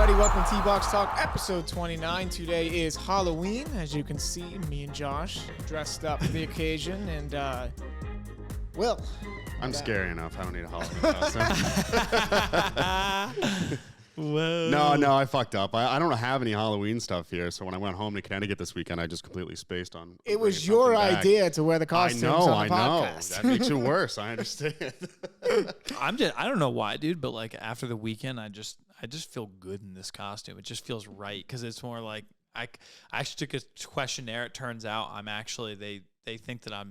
everybody. Welcome to T-Box Talk, episode 29. Today is Halloween. As you can see, me and Josh dressed up for the occasion. And, Will. I'm scary enough. I don't need a Halloween costume. Whoa. No, I fucked up. I don't have any Halloween stuff here. So when I went home to Connecticut this weekend, I just completely spaced on. It was your idea to wear the costumes on the podcast. That makes it worse. I understand. I don't know why, dude, but like after the weekend, I just feel good in this costume. It just feels right because it's more like I actually took a questionnaire. It turns out I'm actually they think that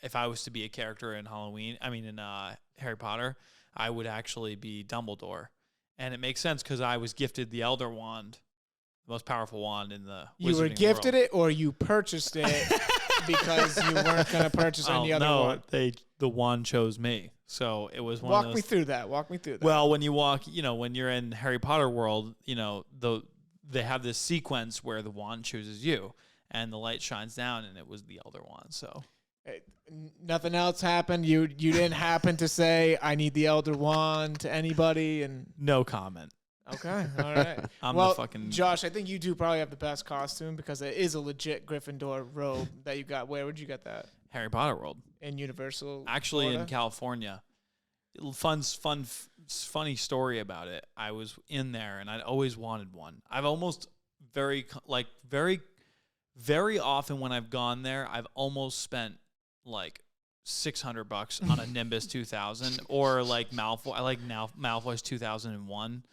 if I was to be a character in Harry Potter, I would actually be Dumbledore. And it makes sense because I was gifted the Elder Wand, the most powerful wand in the You were gifted world. it or you purchased it because you weren't going to purchase any other one? The wand chose me. So it was one of those. Walk me through that. Well, when you walk, when you're in Harry Potter world, they have this sequence where the wand chooses you and the light shines down and it was the Elder Wand. So nothing else happened. You didn't happen to say I need the Elder Wand to anybody, and no comment. Okay, all right. Josh, I think you do probably have the best costume because it is a legit Gryffindor robe that you got. Where would you get that? Harry Potter World In Universal. Actually, Florida? in California. Funny story about it. I was in there and I'd always wanted one. I've almost very often when I've gone there, I've almost spent like $600 on a Nimbus 2000 or like Malfoy. I like Malfoy's 2001.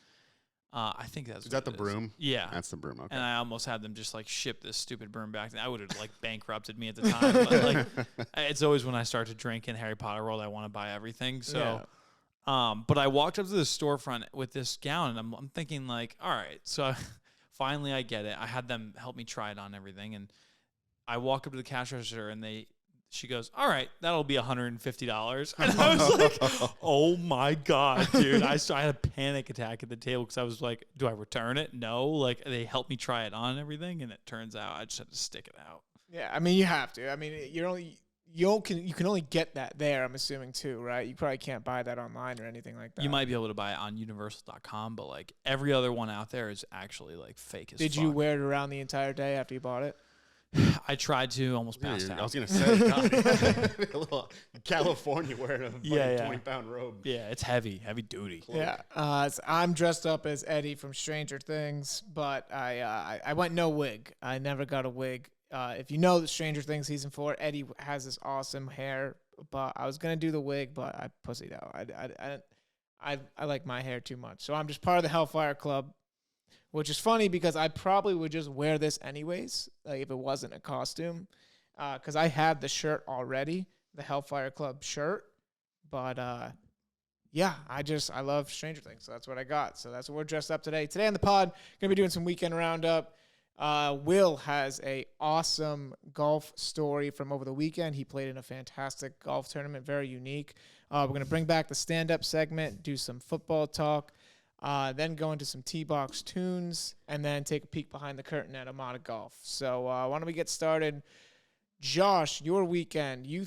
I think that's Is that the broom? Yeah, that's the broom. Okay. And I almost had them just like ship this stupid broom back. I would have like bankrupted me at the time. But like, it's always when I start to drink in Harry Potter World, I want to buy everything. So, but I walked up to the storefront with this gown, and I'm thinking like, all right. So finally, I get it. I had them help me try it on everything, and I walk up to the cash register, and she goes, all right, that'll be $150. And I was like, oh my God, dude. I had a panic attack at the table because I was like, do I return it? No. Like, they helped me try it on and everything. And it turns out I just had to stick it out. Yeah, I mean, you have to. I mean, you can only get that there, I'm assuming, too, right? You probably can't buy that online or anything like that. You might be able to buy it on universal.com, but like every other one out there is actually like fake as fuck. Did you wear it around the entire day after you bought it? I tried to, almost passed out. I was going to say, God, a little California wearing a 20-pound robe. Yeah, it's heavy duty. Cloak. Yeah, so I'm dressed up as Eddie from Stranger Things, but I went no wig. I never got a wig. If you know the Stranger Things season 4, Eddie has this awesome hair, but I was going to do the wig, but I pussied out. I like my hair too much. So I'm just part of the Hellfire Club. Which is funny because I probably would just wear this anyways, like if it wasn't a costume, because I had the shirt already, the Hellfire Club shirt. But I love Stranger Things, so that's what I got. So that's what we're dressed up today. Today on the pod, gonna be doing some weekend roundup. Will has a awesome golf story from over the weekend. He played in a fantastic golf tournament, very unique. We're gonna bring back the stand-up segment, do some football talk. Then go into some T-Box tunes, and then take a peek behind the curtain at OMADA Golf. So why don't we get started? Josh, your weekend, you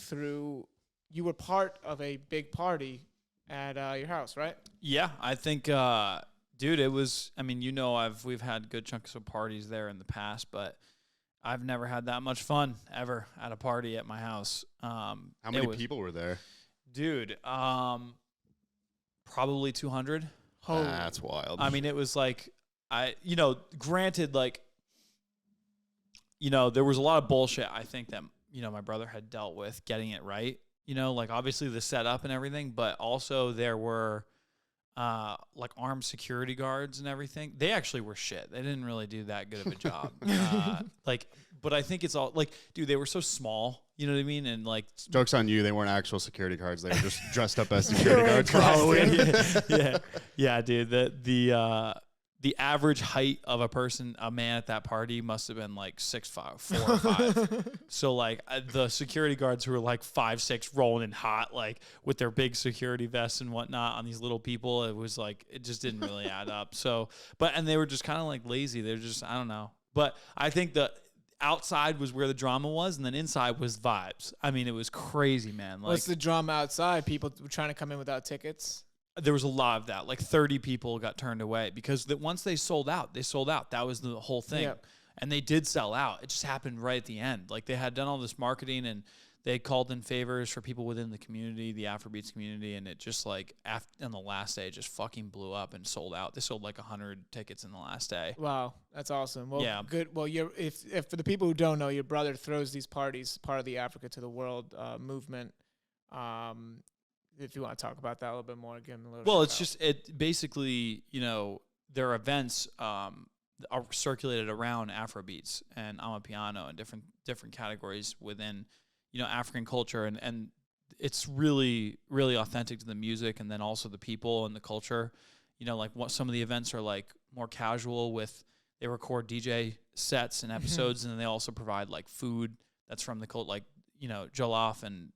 were part of a big party at your house, right? Yeah, I think, dude, it was, I mean, we've had good chunks of parties there in the past, but I've never had that much fun ever at a party at my house. How many people were there? Dude, probably 200. That's wild. I mean, it was like, granted, like, there was a lot of bullshit, I think, that, my brother had dealt with getting it right, like obviously the setup and everything, but also there were, like armed security guards and everything. They actually were shit. They didn't really do that good of a job. But I think it's all like, dude, they were so small, you know what I mean? And like, joke's on you. They weren't actual security guards. They were just dressed up as security guards for Halloween. Yeah, dude. The average height of a man at that party must have been like 6'5", 4 or 5. So like the security guards who were like 5'6", rolling in hot, like with their big security vests and whatnot on these little people, it just didn't really add up. So, and they were just kind of like lazy. They're just, I don't know. But I think the outside was where the drama was, and then inside was vibes. I mean, it was crazy, man. Like, what's the drama outside? People were trying to come in without tickets. there was a lot of that. Like 30 people got turned away because once they sold out, they sold out. That was the whole thing. Yep. And they did sell out. It just happened right at the end. Like they had done all this marketing and they had called in favors for people within the community, the Afrobeats community, and it just like on the last day just fucking blew up and sold out. They sold like 100 tickets in the last day. Wow, that's awesome. Well, Yeah. good. Well, if for the people who don't know, your brother throws these parties, part of the Africa to the World movement. If you want to talk about that a little bit more, give him a little. Well, it's just it basically, there are events are circulated around Afrobeats and Amapiano and different categories within, African culture, and it's really, really authentic to the music and then also the people and the culture. Like what some of the events are like more casual with they record DJ sets and episodes and then they also provide like food that's from the cult, like, jollof and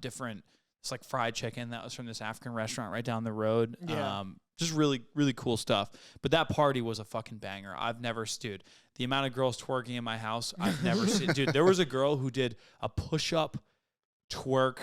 different. It's like fried chicken that was from this African restaurant right down the road. Yeah. Just really, really cool stuff. But that party was a fucking banger. I've never, dude, the amount of girls twerking in my house, I've never seen. Dude, there was a girl who did a push-up twerk.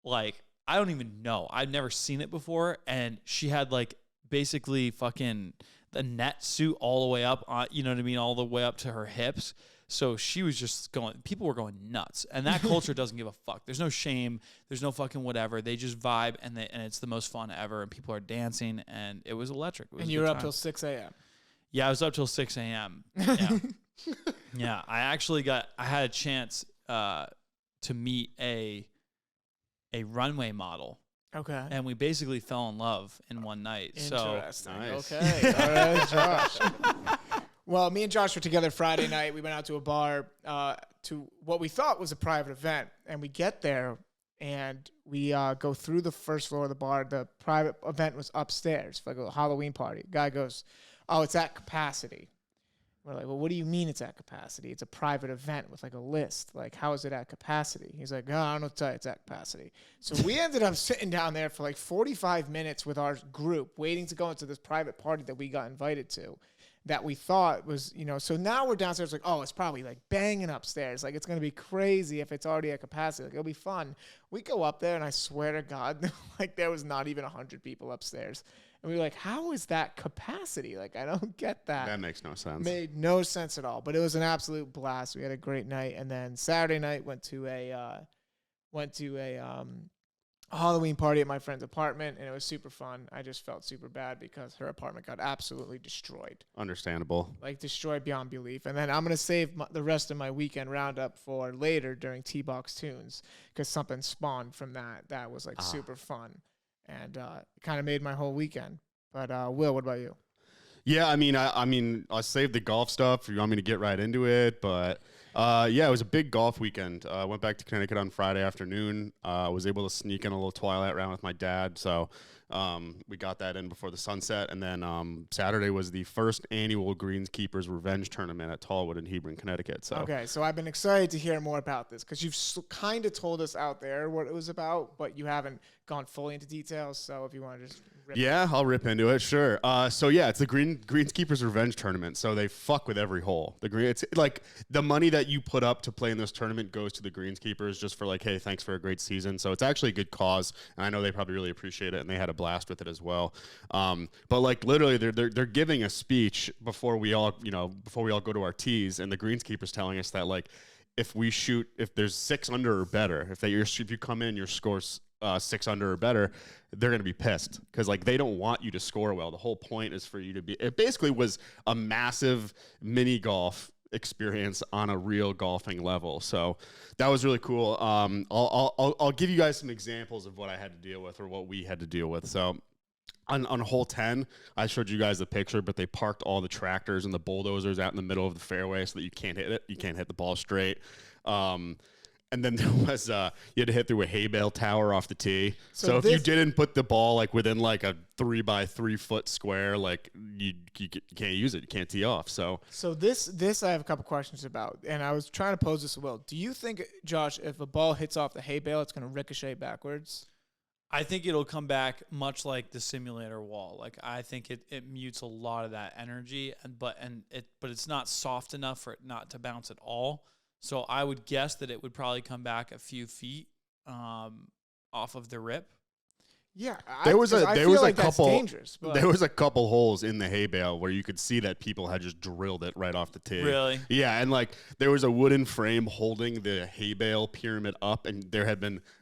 Like, I don't even know. I've never seen it before. And she had like basically fucking the net suit all the way up, you know what I mean? All the way up to her hips. So she was just people were going nuts. And that culture doesn't give a fuck. There's no shame. There's no fucking whatever. They just vibe and it's the most fun ever. And people are dancing and it was electric. It was and you were up till 6 a.m. Yeah, I was up till 6 a.m. Yeah. Yeah. I had a chance to meet a runway model. Okay. And we basically fell in love in one night. Interesting. Nice. Okay. All right, Josh. Well, me and Josh were together Friday night. We went out to a bar to what we thought was a private event. And we get there, and we go through the first floor of the bar. The private event was upstairs for like a Halloween party. Guy goes, "Oh, it's at capacity." We're like, "Well, what do you mean it's at capacity? It's a private event with like a list. Like, how is it at capacity?" He's like, "Oh, I don't know what to tell you. It's at capacity." So we ended up sitting down there for like 45 minutes with our group waiting to go into this private party that we got invited to. That we thought was, so now we're downstairs like, oh, it's probably like banging upstairs. Like, it's going to be crazy if it's already at capacity. Like, it'll be fun. We go up there, and I swear to God, like, there was not even 100 people upstairs. And we were like, how is that capacity? Like, I don't get that. That makes no sense. Made no sense at all. But it was an absolute blast. We had a great night. And then Saturday night went to a Halloween party at my friend's apartment, and it was super fun. I just felt super bad because her apartment got absolutely destroyed. Understandable. Like, destroyed beyond belief. And then I'm going to save the rest of my weekend roundup for later during T-Box Tunes because something spawned from that. That was, like, super fun. And it kind of made my whole weekend. But, Will, what about you? Yeah, I mean, I saved the golf stuff if you want me to get right into it, but yeah, it was a big golf weekend. I went back to Connecticut on Friday afternoon. Was able to sneak in a little twilight round with my dad, so we got that in before the sunset. And then Saturday was the first annual Greenskeepers Revenge Tournament at Tallwood in Hebron, Connecticut. So okay, so I've been excited to hear more about this because you've kind of told us out there what it was about, but you haven't gone fully into details. So if you want to just I'll rip into it. Sure. So yeah, it's the Greenskeepers Revenge Tournament. So they fuck with every hole. It's like the money that you put up to play in this tournament goes to the Greenskeepers just for like, hey, thanks for a great season. So it's actually a good cause, and I know they probably really appreciate it, and they had a blast with it as well. But like literally, they're giving a speech before we all go to our tees, and the Greenskeepers telling us that like if there's 6 under or better, if you come in your scores 6 under or better, they're going to be pissed because like they don't want you to score well. The whole point is for you to be. It basically was a massive mini golf experience on a real golfing level. So that was really cool. I'll give you guys some examples of what I had to deal with or what we had to deal with. So on hole 10, I showed you guys the picture, but they parked all the tractors and the bulldozers out in the middle of the fairway so that you can't hit it. You can't hit the ball straight. And then there was you had to hit through a hay bale tower off the tee. So if you didn't put the ball like within like a 3x3 foot square, like you can't use it. You can't tee off. So this I have a couple questions about, and I was trying to pose this to Will. Do you think, Josh, if a ball hits off the hay bale, it's going to ricochet backwards? I think it'll come back much like the simulator wall. Like I think it mutes a lot of that energy, but it's not soft enough for it not to bounce at all. So I would guess that it would probably come back a few feet off of the rip. Yeah, There was a that's couple dangerous. But there was a couple holes in the hay bale where you could see that people had just drilled it right off the tee. Really? Yeah, and like there was a wooden frame holding the hay bale pyramid up, and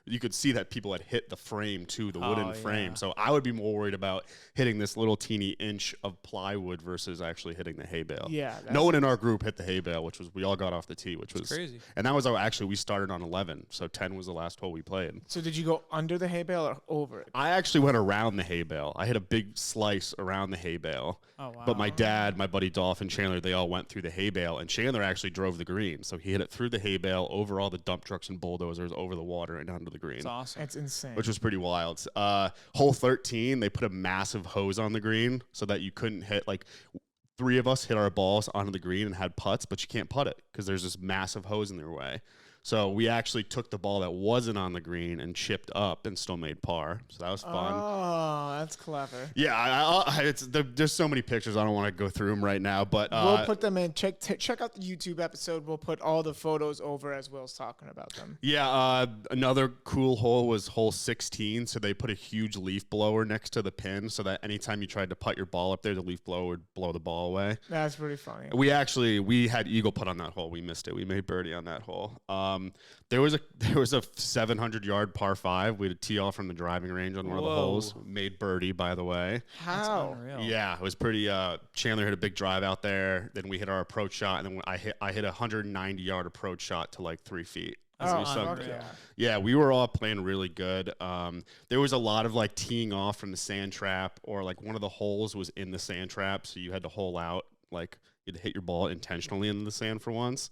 you could see that people had hit the frame too, the wooden frame. So I would be more worried about hitting this little teeny inch of plywood versus actually hitting the hay bale. Yeah, no one in our group hit the hay bale, which was we all got off the tee, which was crazy. And that was we started on 11, so 10 was the last hole we played. So did you go under the hay bale or over it? I actually went around the hay bale. I hit a big slice around the hay bale. Oh, wow. But my dad, my buddy Dolph, and Chandler, they all went through the hay bale, and Chandler actually drove the green. So he hit it through the hay bale, over all the dump trucks and bulldozers, over the water, and down to the green. That's awesome. It's insane. Which was pretty wild. Hole 13, they put a massive hose on the green so that you couldn't hit, like, 3 of us hit our balls onto the green and had putts, but you can't putt it because there's this massive hose in their way. So we actually took the ball that wasn't on the green and chipped up and still made par. So that was fun. Oh, that's clever. Yeah, there's so many pictures. I don't want to go through them right now, but we'll put them in. Check out the YouTube episode. We'll put all the photos over as Will's talking about them. Yeah, another cool hole was hole 16. So they put a huge leaf blower next to the pin so that anytime you tried to putt your ball up there, the leaf blower would blow the ball away. That's pretty funny. We had eagle putt on that hole. We missed it. We made birdie on that hole. There was a 700-yard par 5. We had a tee off from the driving range on one of the holes. Made birdie, by the way. How? Yeah, it was pretty. Chandler hit a big drive out there. Then we hit our approach shot, and then I hit a 190-yard approach shot to like 3 feet. Yeah, we were all playing really good. There was a lot of like teeing off from the sand trap, or like one of the holes was in the sand trap, so you had to hole out, like you had to hit your ball intentionally into the sand for once.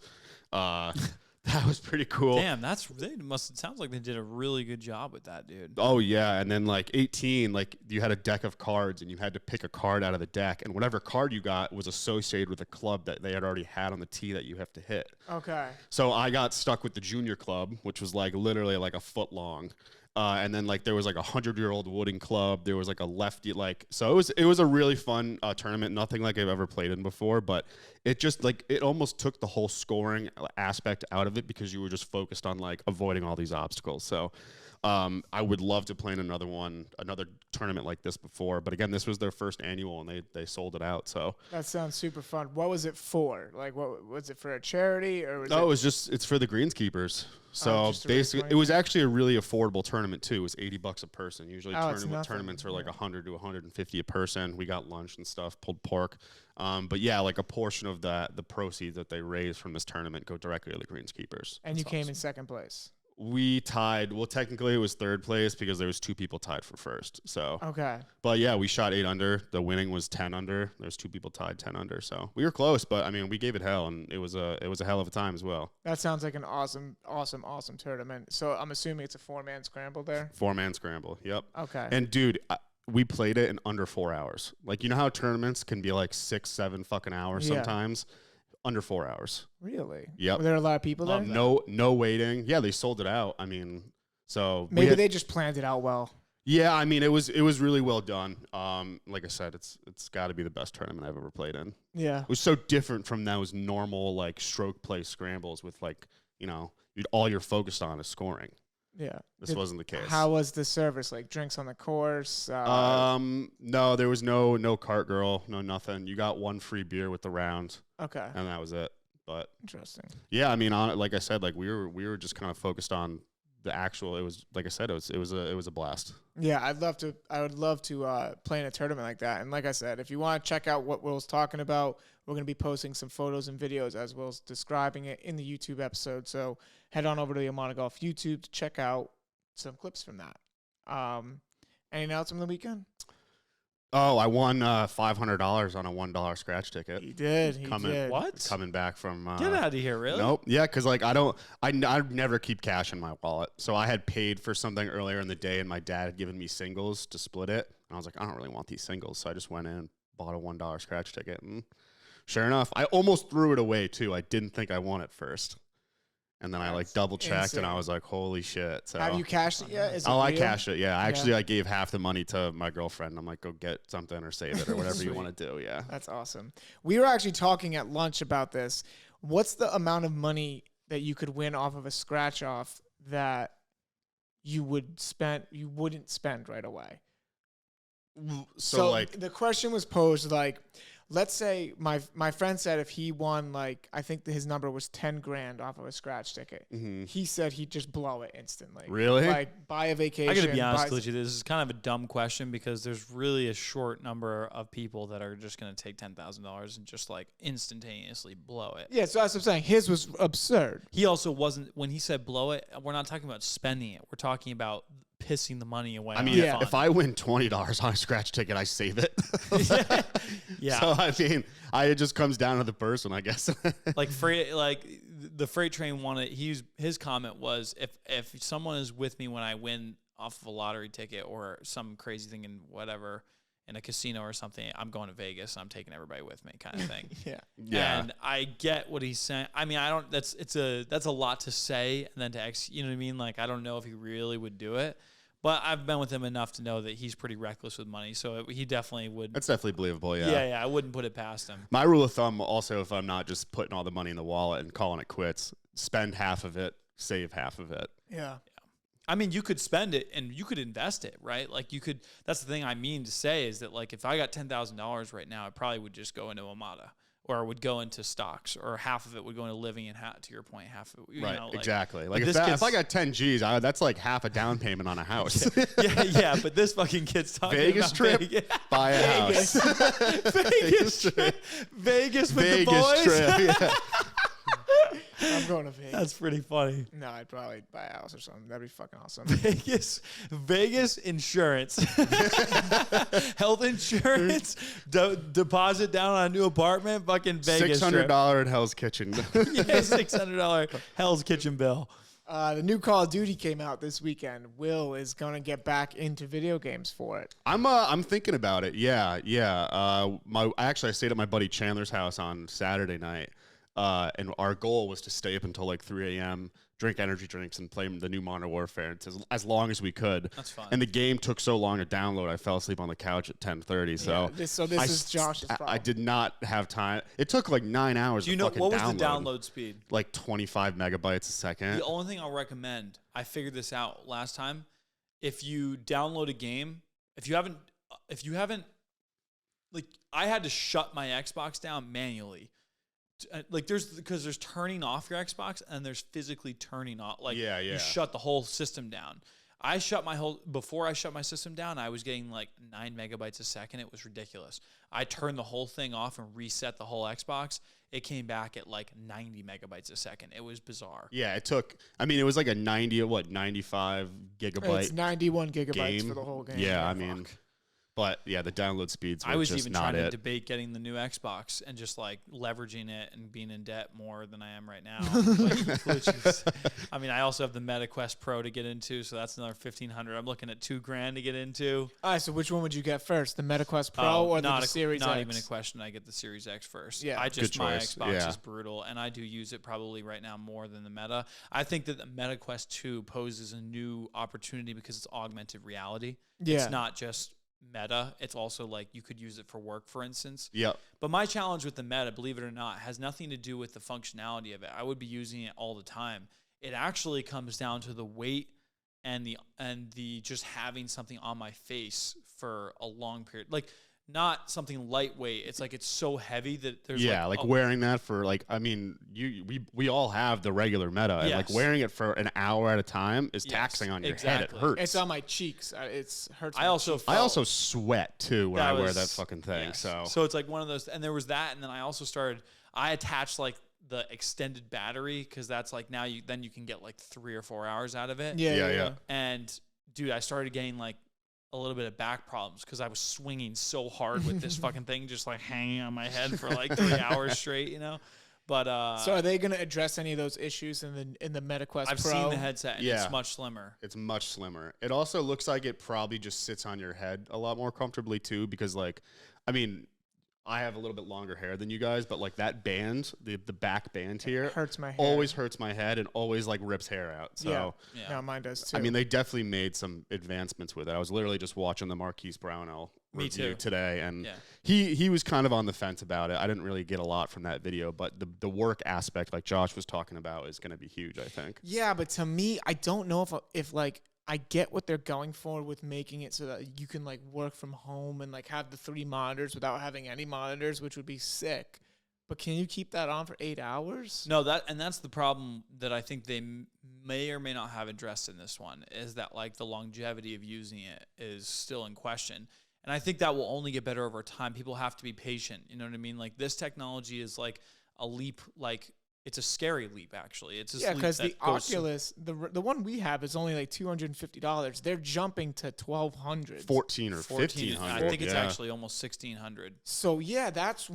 That was pretty cool. Damn, sounds like they did a really good job with that, dude. Oh yeah, and then like 18, like you had a deck of cards and you had to pick a card out of the deck, and whatever card you got was associated with a club that they had already had on the tee that you have to hit. Okay. So I got stuck with the junior club, which was like literally like a foot long. And then like there was like 100-year-old wooden club. There was like a lefty, like, so it was a really fun tournament. Nothing like I've ever played in before, but it just like it almost took the whole scoring aspect out of it because you were just focused on like avoiding all these obstacles. So I would love to play in another tournament like this before, but again, this was their first annual and they sold it out. So that sounds super fun. What was it for? Like, what was it for a charity or was it's for the Greenskeepers. So basically, it was actually a really affordable tournament too. It was $80 a person. Usually, tournaments are like 100 to 150 a person. We got lunch and stuff, pulled pork. But yeah, like a portion of the proceeds that they raise from this tournament go directly to the Greenskeepers. And you came in second place. We tied. Well, technically it was third place because there was 2 people tied for first. So okay. But yeah, we shot 8 under. The winning was 10 under. There's 2 people tied 10 under. So we were close, but I mean, we gave it hell, and it was a hell of a time as well. That sounds like an awesome tournament. So I'm assuming it's a 4-man scramble there. 4-man scramble. Yep. Okay. And dude, we played it in under 4 hours. Like, you know how tournaments can be like 6-7 fucking hours sometimes. Under 4 hours. Really? Yep. Were there a lot of people there? No waiting. Yeah, they sold it out. I mean, so maybe they just planned it out well. Yeah, I mean, it was really well done. Like I said, it's got to be the best tournament I've ever played in. Yeah. It was so different from those normal like stroke play scrambles with like, you know, all you're focused on is scoring. Yeah. This wasn't the case. How was the service? Like drinks on the course? No, there was no cart girl, no nothing. You got 1 free beer with the round. Okay. And that was it. But interesting. Yeah, I mean, like I said, like we were just kind of focused on the actual. It was like I said, it was a blast. Yeah, I would love to play in a tournament like that. And like I said, if you want to check out what Will's talking about, we're going to be posting some photos and videos as Will's describing it in the YouTube episode. So head on over to the OMADA GOLF YouTube to check out some clips from that. Anything else from the weekend? Oh, I won $500 on a $1 scratch ticket. He did. He did. What? Coming back from Get out of here, really? Nope. Yeah, because like I never keep cash in my wallet. So I had paid for something earlier in the day, and my dad had given me singles to split it. And I was like, I don't really want these singles, so I just went in and bought a $1 scratch ticket. And sure enough, I almost threw it away too. I didn't think I won it first. And then I like double checked and I was like, holy shit. So have you cashed it yet? Is it I cashed it. Yeah. Actually, I gave half the money to my girlfriend. I'm like, go get something or save it or whatever you want to do. Yeah. That's awesome. We were actually talking at lunch about this. What's the amount of money that you could win off of a scratch off that you wouldn't spend right away. So like the question was posed like, let's say my friend said if he won, like, I think his number was 10 grand off of a scratch ticket. He said he'd just blow it instantly. Really? Like, buy a vacation. I got to be honest with you. This is kind of a dumb question because there's really a short number of people that are just going to take $10,000 and just like instantaneously blow it. Yeah, so that's what I'm saying. His was absurd. He also wasn't, when he said blow it, we're not talking about spending it. We're talking about pissing the money away. I mean, if I win $20 on a scratch ticket, I save it. Yeah. So I mean, it just comes down to the person, I guess. Like the freight train wanted. His comment was, if someone is with me when I win off of a lottery ticket or some crazy thing in whatever in a casino or something, I'm going to Vegas. I'm taking everybody with me, kind of thing. Yeah. And I get what he's saying. I mean, I don't. That's a lot to say and then to you know what I mean? Like, I don't know if he really would do it. But I've been with him enough to know that he's pretty reckless with money, so he definitely would. That's definitely believable, yeah. Yeah, I wouldn't put it past him. My rule of thumb also, if I'm not just putting all the money in the wallet and calling it quits, spend half of it, save half of it. Yeah. I mean, you could spend it and you could invest it, right? Like you could. That's the thing I mean to say is that like if I got $10,000 right now, I probably would just go into OMADA. Or would go into stocks, or half of it would go into living, and to your point, half of it, right, know, like, exactly. Like if I got 10 G's, that's like half a down payment on a house. yeah. But this fucking kid's talking Vegas about trip, Vegas. Buy a house. Vegas trip, Vegas with the Vegas boys. trip. Yeah. I'm going to Vegas. That's pretty funny. No, I'd probably buy a house or something. That'd be fucking awesome. Vegas insurance, health insurance, deposit down on a new apartment. Fucking Vegas. $600 at Hell's Kitchen. Yeah, $600 Hell's Kitchen bill. The new Call of Duty came out this weekend. Will is gonna get back into video games for it. I'm thinking about it. Yeah. I stayed at my buddy Chandler's house on Saturday night. And our goal was to stay up until like 3 a.m., drink energy drinks, and play the new Modern Warfare as long as we could. That's fun. And the game took so long to download, I fell asleep on the couch at 10:30. So this is Josh's problem. I did not have time. It took like 9 hours. Do you to know fucking what was download. the download speed? Like 25 megabytes a second. The only thing I'll recommend, I figured this out last time. If you download a game, if you haven't, like I had to shut my Xbox down manually. Like there's turning off your Xbox and there's physically turning off. Like you shut the whole system down. Before I shut my system down, I was getting like 9 megabytes a second. It was ridiculous. I turned the whole thing off and reset the whole Xbox. It came back at like 90 megabytes a second. It was bizarre. Yeah, it was like a 95 gigabyte. It's 91 gigabytes game. for the whole game. Yeah, I mean. But yeah, the download speeds were I was just even not trying to it. debate getting the new Xbox and just like leveraging it and being in debt more than I am right now. I mean, I also have the Meta Quest Pro to get into, so that's another $1,500. I'm looking at $2,000 to get into. All right, so which one would you get first, the Meta Quest Pro or the Series X? Not even a question. I get the Series X first. Yeah, my Xbox is brutal, and I do use it probably right now more than the Meta. I think that the Meta Quest 2 poses a new opportunity because it's augmented reality. Yeah. It's not just Meta, it's also like you could use it for work, for instance. Yep. But my challenge with the Meta, believe it or not, has nothing to do with the functionality of it. I would be using it all the time. It actually comes down to the weight and the just having something on my face for a long period. Like not something lightweight. It's like it's so heavy that there's wearing that for like, I mean, we all have the regular Meta, and like wearing it for an hour at a time is taxing on your head. It hurts. It's on my cheeks. It hurts. I also sweat too when I wear that fucking thing. Yes. So it's like one of those, and there was that, and then I attached like the extended battery because that's like now you can get like 3 or 4 hours out of it. Yeah. And dude, I started getting like a little bit of back problems because I was swinging so hard with this fucking thing just like hanging on my head for like 3 hours straight, you know. But so are they going to address any of those issues in the Meta Quest Pro? I've seen the headset and it's much slimmer. It's much slimmer. It also looks like it probably just sits on your head a lot more comfortably too, because like, I mean, I have a little bit longer hair than you guys, but like that band, the back band here, hurts my hair. Always hurts my head and always like rips hair out. So yeah. No, mine does too. I mean, they definitely made some advancements with it. I was literally just watching the Marquise Brownell review today, and he was kind of on the fence about it. I didn't really get a lot from that video, but the work aspect, like Josh was talking about, is going to be huge, I think. Yeah, but to me, I don't know if like I get what they're going for with making it so that you can like work from home and like have the 3 monitors without having any monitors, which would be sick. But can you keep that on for 8 hours? No, that's the problem that I think they may or may not have addressed in this one, is that like the longevity of using it is still in question. And I think that will only get better over time. People have to be patient. You know what I mean? Like this technology is like a leap, like it's a scary leap actually. It's a because the Oculus, the one we have is only like $250. They're jumping to $1,200, 14 or 1500. I think it's actually almost 1600. So yeah, that's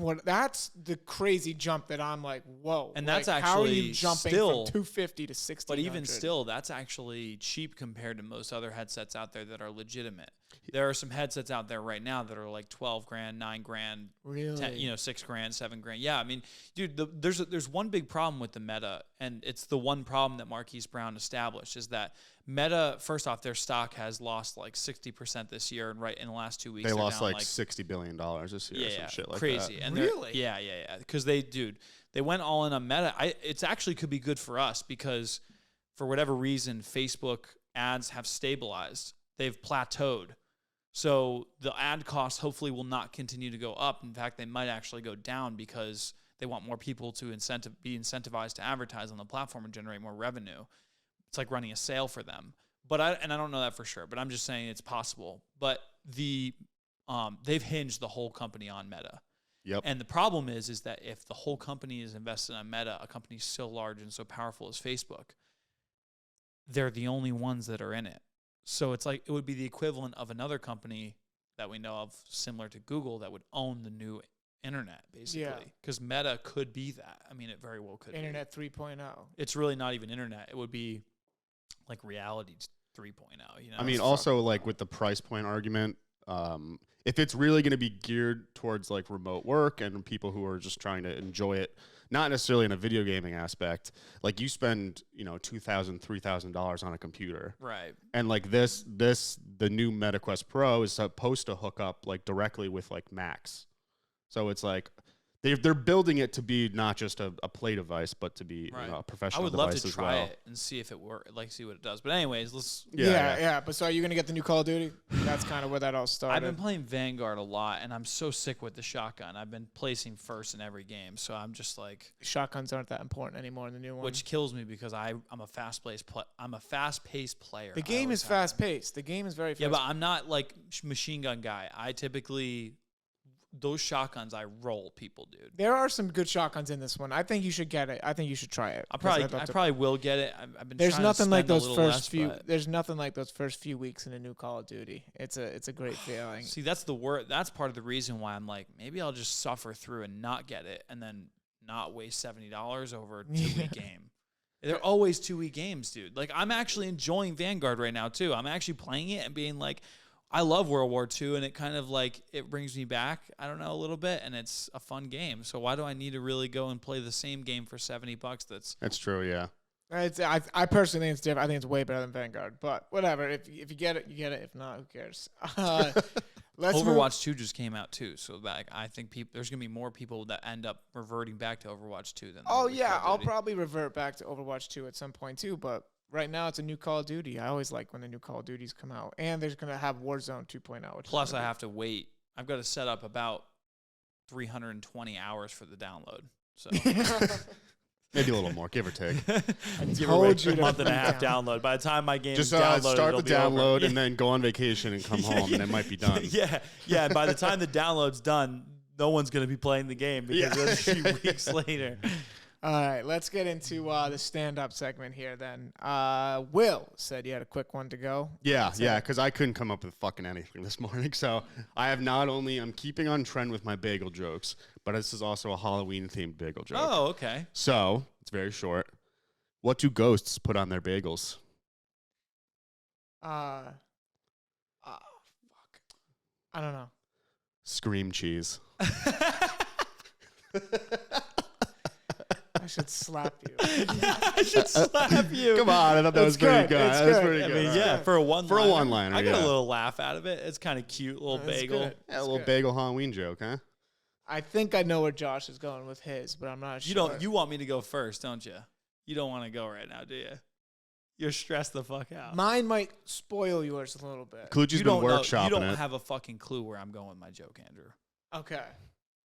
the crazy jump that I'm like, whoa. And that's like, actually how are you jumping still, from 250 to 1600? But even still, that's actually cheap compared to most other headsets out there that are legitimate. There are some headsets out there right now that are like 12 grand, 9 grand, really, 10, 6 grand, 7 grand. Yeah, I mean, dude, there's one big problem with the Meta, and it's the one problem that Marquise Brown established, is that Meta, first off, their stock has lost like 60% this year, and right in the last 2 weeks they lost like $60 billion this year, or some shit like crazy. that. And really? Yeah. Because they went all in on Meta. It's actually could be good for us because for whatever reason, Facebook ads have stabilized. They've plateaued. So the ad costs hopefully will not continue to go up. In fact, they might actually go down because they want more people to be incentivized to advertise on the platform and generate more revenue. It's like running a sale for them. But I don't know that for sure, but I'm just saying it's possible. But they've hinged the whole company on Meta. Yep. And the problem is that if the whole company is invested in Meta, a company so large and so powerful as Facebook, they're the only ones that are in it. So it's like it would be the equivalent of another company that we know of, similar to Google, that would own the new internet, basically. Because Meta could be that. I mean, it very well could Internet be. 3.0. It's really not even internet. It would be like reality 3.0. You know? I mean, also like with the price point argument, if it's really going to be geared towards like remote work and people who are just trying to enjoy it, not necessarily in a video gaming aspect, like you spend, $2,000, $3,000 on a computer. Right. And like the new MetaQuest Pro is supposed to hook up like directly with like Macs. So it's like they're building it to be not just a play device, but to be a professional device as well. I would love to try it and see if it works, like see what it does. But anyways, let's. Yeah. But so are you going to get the new Call of Duty? That's kind of where that all started. I've been playing Vanguard a lot, and I'm so sick with the shotgun. I've been placing first in every game, so I'm just like. Shotguns aren't that important anymore in the new one. Which kills me because I'm a fast-paced player. The game is fast-paced. The game is very fast. Yeah, but I'm not like machine gun guy. I typically. Those shotguns, I roll people, dude. There are some good shotguns in this one. I think you should get it. I think you should try it. I probably will get it. I've been. There's trying nothing to like spend those a little first less, few. but- There's nothing like those first few weeks in a new Call of Duty. It's a great feeling. See, that's the word. That's part of the reason why I'm like, maybe I'll just suffer through and not get it, and then not waste $70 over a 2-week game. They're always 2-week games, dude. Like I'm actually enjoying Vanguard right now too. I'm actually playing it and being like. I love World War II, and it kind of like, it brings me back, I don't know, a little bit, and it's a fun game. So why do I need to really go and play the same game for $70 That's true, yeah. I personally think it's different. I think it's way better than Vanguard, but whatever. If you get it, you get it. If not, who cares? Overwatch 2 just came out too, so like I think there's gonna be more people that end up reverting back to Overwatch 2 than. Oh yeah, I'll probably revert back to Overwatch 2 at some point too, but. Right now, it's a new Call of Duty. I always like when the new Call of Duties come out. And there's going to have Warzone 2.0. Plus, I have to wait. I've got to set up about 320 hours for the download. So maybe a little more, give or take. Give or take a month and a half download. By the time my game is downloaded, start the download and yeah. then go on vacation and come home, and it might be done. Yeah. And by the time the download's done, no one's going to be playing the game because it's a few weeks later. All right, let's get into the stand-up segment here then. Will said you had a quick one to go. Yeah, because I couldn't come up with fucking anything this morning. So I'm keeping on trend with my bagel jokes, but this is also a Halloween-themed bagel joke. Oh, okay. So, it's very short. What do ghosts put on their bagels? Fuck. I don't know. Scream cheese. I should slap you. I should slap you. Come on, I thought that was pretty good. That was pretty good. I mean, yeah, for a one-liner. I got a little laugh out of it. It's kind of cute, little bagel. Good. Yeah, a little bagel Halloween joke, huh? I think I know where Josh is going with his, but I'm not sure. You want me to go first, don't you? You don't want to go right now, do you? You're stressed the fuck out. Mine might spoil yours a little bit. Kluchi's You been don't know. workshopping You don't it. have a fucking clue where I'm going with my joke, Andrew, Okay.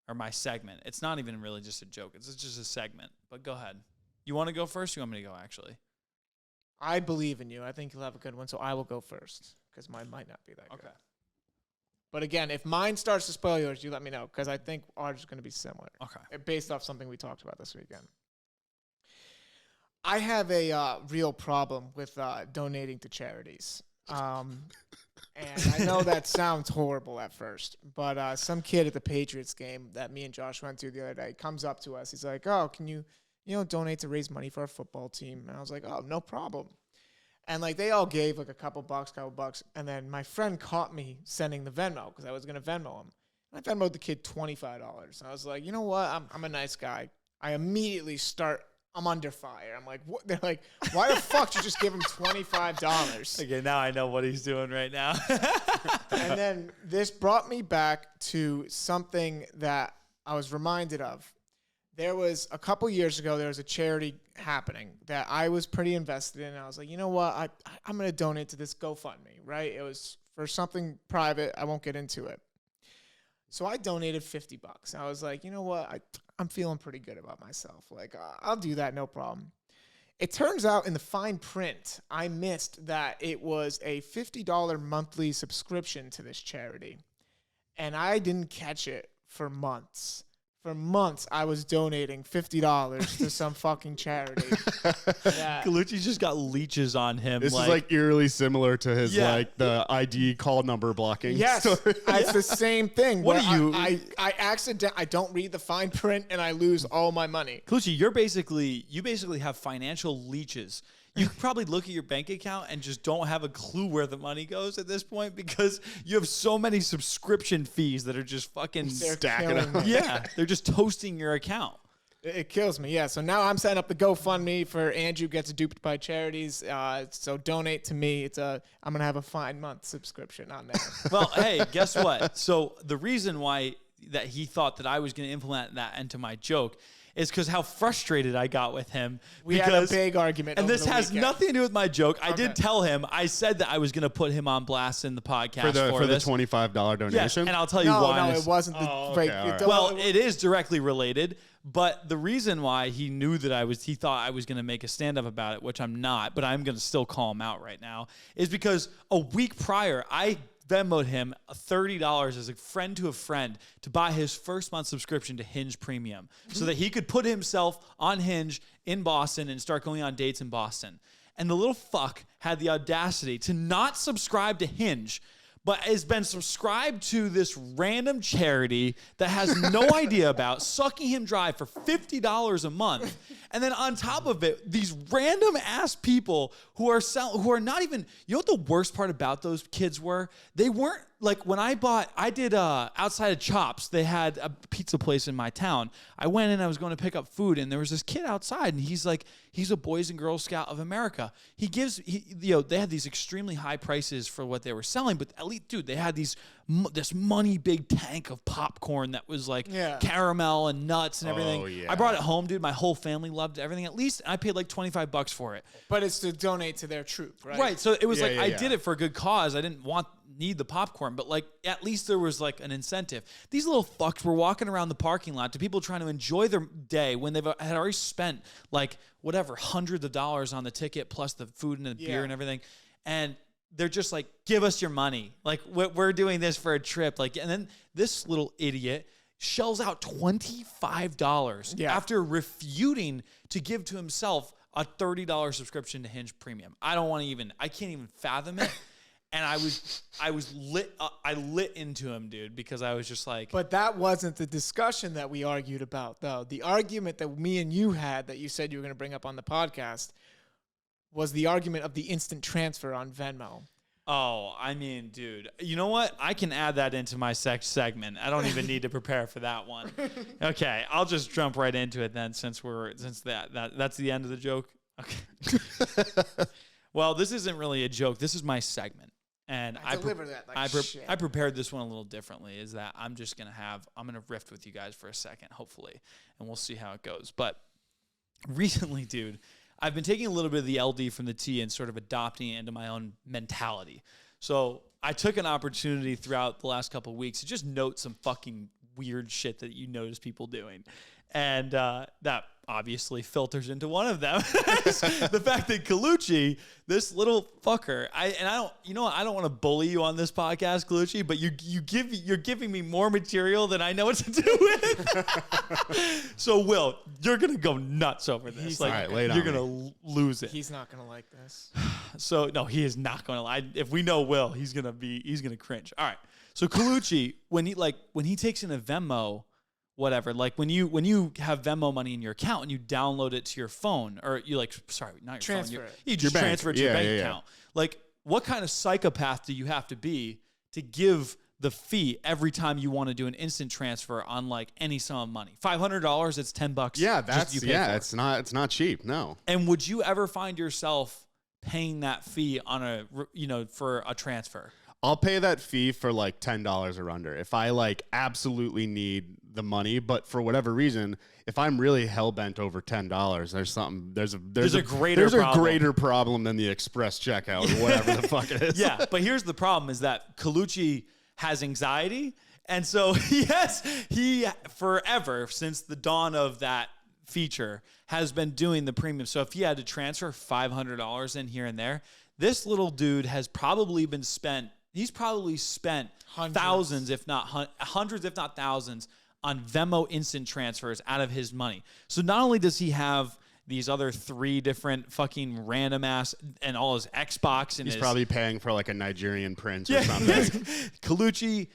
or my segment. It's not even really just a joke. It's just a segment. But go ahead. You want to go first? Or you want me to go? Actually. I believe in you. I think you'll have a good one, so I will go first because mine might not be that good. Okay. But again, if mine starts to spoil yours, you let me know because I think ours is going to be similar. Okay. Based off something we talked about this weekend. I have a real problem with donating to charities. And I know that sounds horrible at first, but some kid at the Patriots game that me and Josh went to the other day comes up to us. He's like, "Oh, can you donate to raise money for our football team?" And I was like, "Oh, no problem." And like they all gave like a couple bucks. And then my friend caught me sending the Venmo because I was going to Venmo him. And I Venmoed the kid $25. And I was like, you know what? I'm a nice guy. I immediately I'm under fire. I'm like, what? They're like, why the fuck did you just give him $25? Okay, now I know what he's doing right now. And then this brought me back to something that I was reminded of. There was a couple years ago, there was a charity happening that I was pretty invested in. I was like, you know what? I'm going to donate to this GoFundMe, right? It was for something private. I won't get into it. So I donated $50. I was like, you know what? I'm feeling pretty good about myself. Like, I'll do that, no problem. It turns out in the fine print, I missed that it was a $50 monthly subscription to this charity. And I didn't catch it for months. For months, I was donating $50 to some fucking charity. Colucci's just got leeches on him. This is like eerily similar to his the ID call number blocking. Yes, story. it's the same thing. What are you? I don't read the fine print and I lose all my money. Colucci, you basically have financial leeches. You could probably look at your bank account and just don't have a clue where the money goes at this point because you have so many subscription fees that are just fucking stacking up. Yeah, they're just toasting your account. It kills me, yeah. So now I'm setting up the GoFundMe for Andrew Gets Duped by Charities. So donate to me. I'm gonna have a fine month subscription on there. Well, hey, guess what? So the reason why that he thought that I was going to implement that into my joke is because how frustrated I got with him. We had a big argument. And this has nothing to do with my joke. I did tell him, I said that I was going to put him on blast in the podcast for the $25 donation. Yes, and I'll tell you why. No, it wasn't the break. Right. Well, it is directly related, but the reason why he knew that he thought I was going to make a stand-up about it, which I'm not, but I'm going to still call him out right now, is because a week prior, I Venmoed him $30 as a friend to a friend to buy his first month subscription to Hinge Premium so that he could put himself on Hinge in Boston and start going on dates in Boston. And the little fuck had the audacity to not subscribe to Hinge, but has been subscribed to this random charity that has no idea about, sucking him dry for $50 a month. And then on top of it, these random ass people who are not even, you know what the worst part about those kids were? They weren't like when I did outside of Chops, they had a pizza place in my town. I went in, I was going to pick up food, and there was this kid outside, and he's a Boys and Girls Scout of America. They had these extremely high prices for what they were selling, but at least, dude, they had this money big tank of popcorn that was caramel and nuts and everything. Oh, yeah. I brought it home, dude. My whole family loved everything. At least I paid like $25 for it. But it's to donate to their troop, right? Right. So it was I did it for a good cause. I didn't need the popcorn, but like at least there was like an incentive. These little fucks were walking around the parking lot to people trying to enjoy their day when they had already spent like whatever hundreds of dollars on the ticket plus the food and the beer and everything, and they're just like, give us your money, like we're doing this for a trip, like. And then this little idiot shells out $25 after refuting to give to himself a $30 subscription to Hinge Premium. I can't even fathom it. And I was lit. I lit into him, dude, because I was just like. But that wasn't the discussion that we argued about, though. The argument that me and you had that you said you were going to bring up on the podcast was the argument of the instant transfer on Venmo. Oh, I mean, dude, you know what? I can add that into my sex segment. I don't even need to prepare for that one. Okay, I'll just jump right into it then, since that's the end of the joke. Okay. Well, this isn't really a joke. This is my segment. And I prepared this one a little differently, is that I'm going to riff with you guys for a second, hopefully, and we'll see how it goes. But recently, dude, I've been taking a little bit of the LD from the T and sort of adopting it into my own mentality. So I took an opportunity throughout the last couple of weeks to just note some fucking weird shit that you notice people doing. And that obviously filters into one of them. The fact that Colucci, this little fucker, I don't want to bully you on this podcast, Colucci, but you're giving me more material than I know what to do with. So Will, you're gonna go nuts over this. All right, lay it you're on gonna lose it. He's not gonna like this. So no, he is not gonna lie. If we know Will, he's gonna cringe. All right. So Colucci, when he takes in a Venmo, whatever, like when you have Venmo money in your account and you download it to your phone, or you not your phone, you just transfer it to your bank account. Like, what kind of psychopath do you have to be to give the fee every time you want to do an instant transfer on like any sum of money? $500, it's $10. Yeah, it's not cheap. No. And would you ever find yourself paying that fee on for a transfer? I'll pay that fee for like $10 or under if I like absolutely need the money. But for whatever reason, if I'm really hell bent over $10, there's a greater problem than the express checkout or whatever the fuck it is. Yeah, but here's the problem: is that Colucci has anxiety, and so he forever since the dawn of that feature has been doing the premium. So if he had to transfer $500 in here and there, this little dude has probably spent thousands, if not hundreds, if not thousands, on Venmo instant transfers out of his money. So not only does he have these other 3 different fucking random ass and all his Xbox, and he's probably paying for like a Nigerian prince or something. Colucci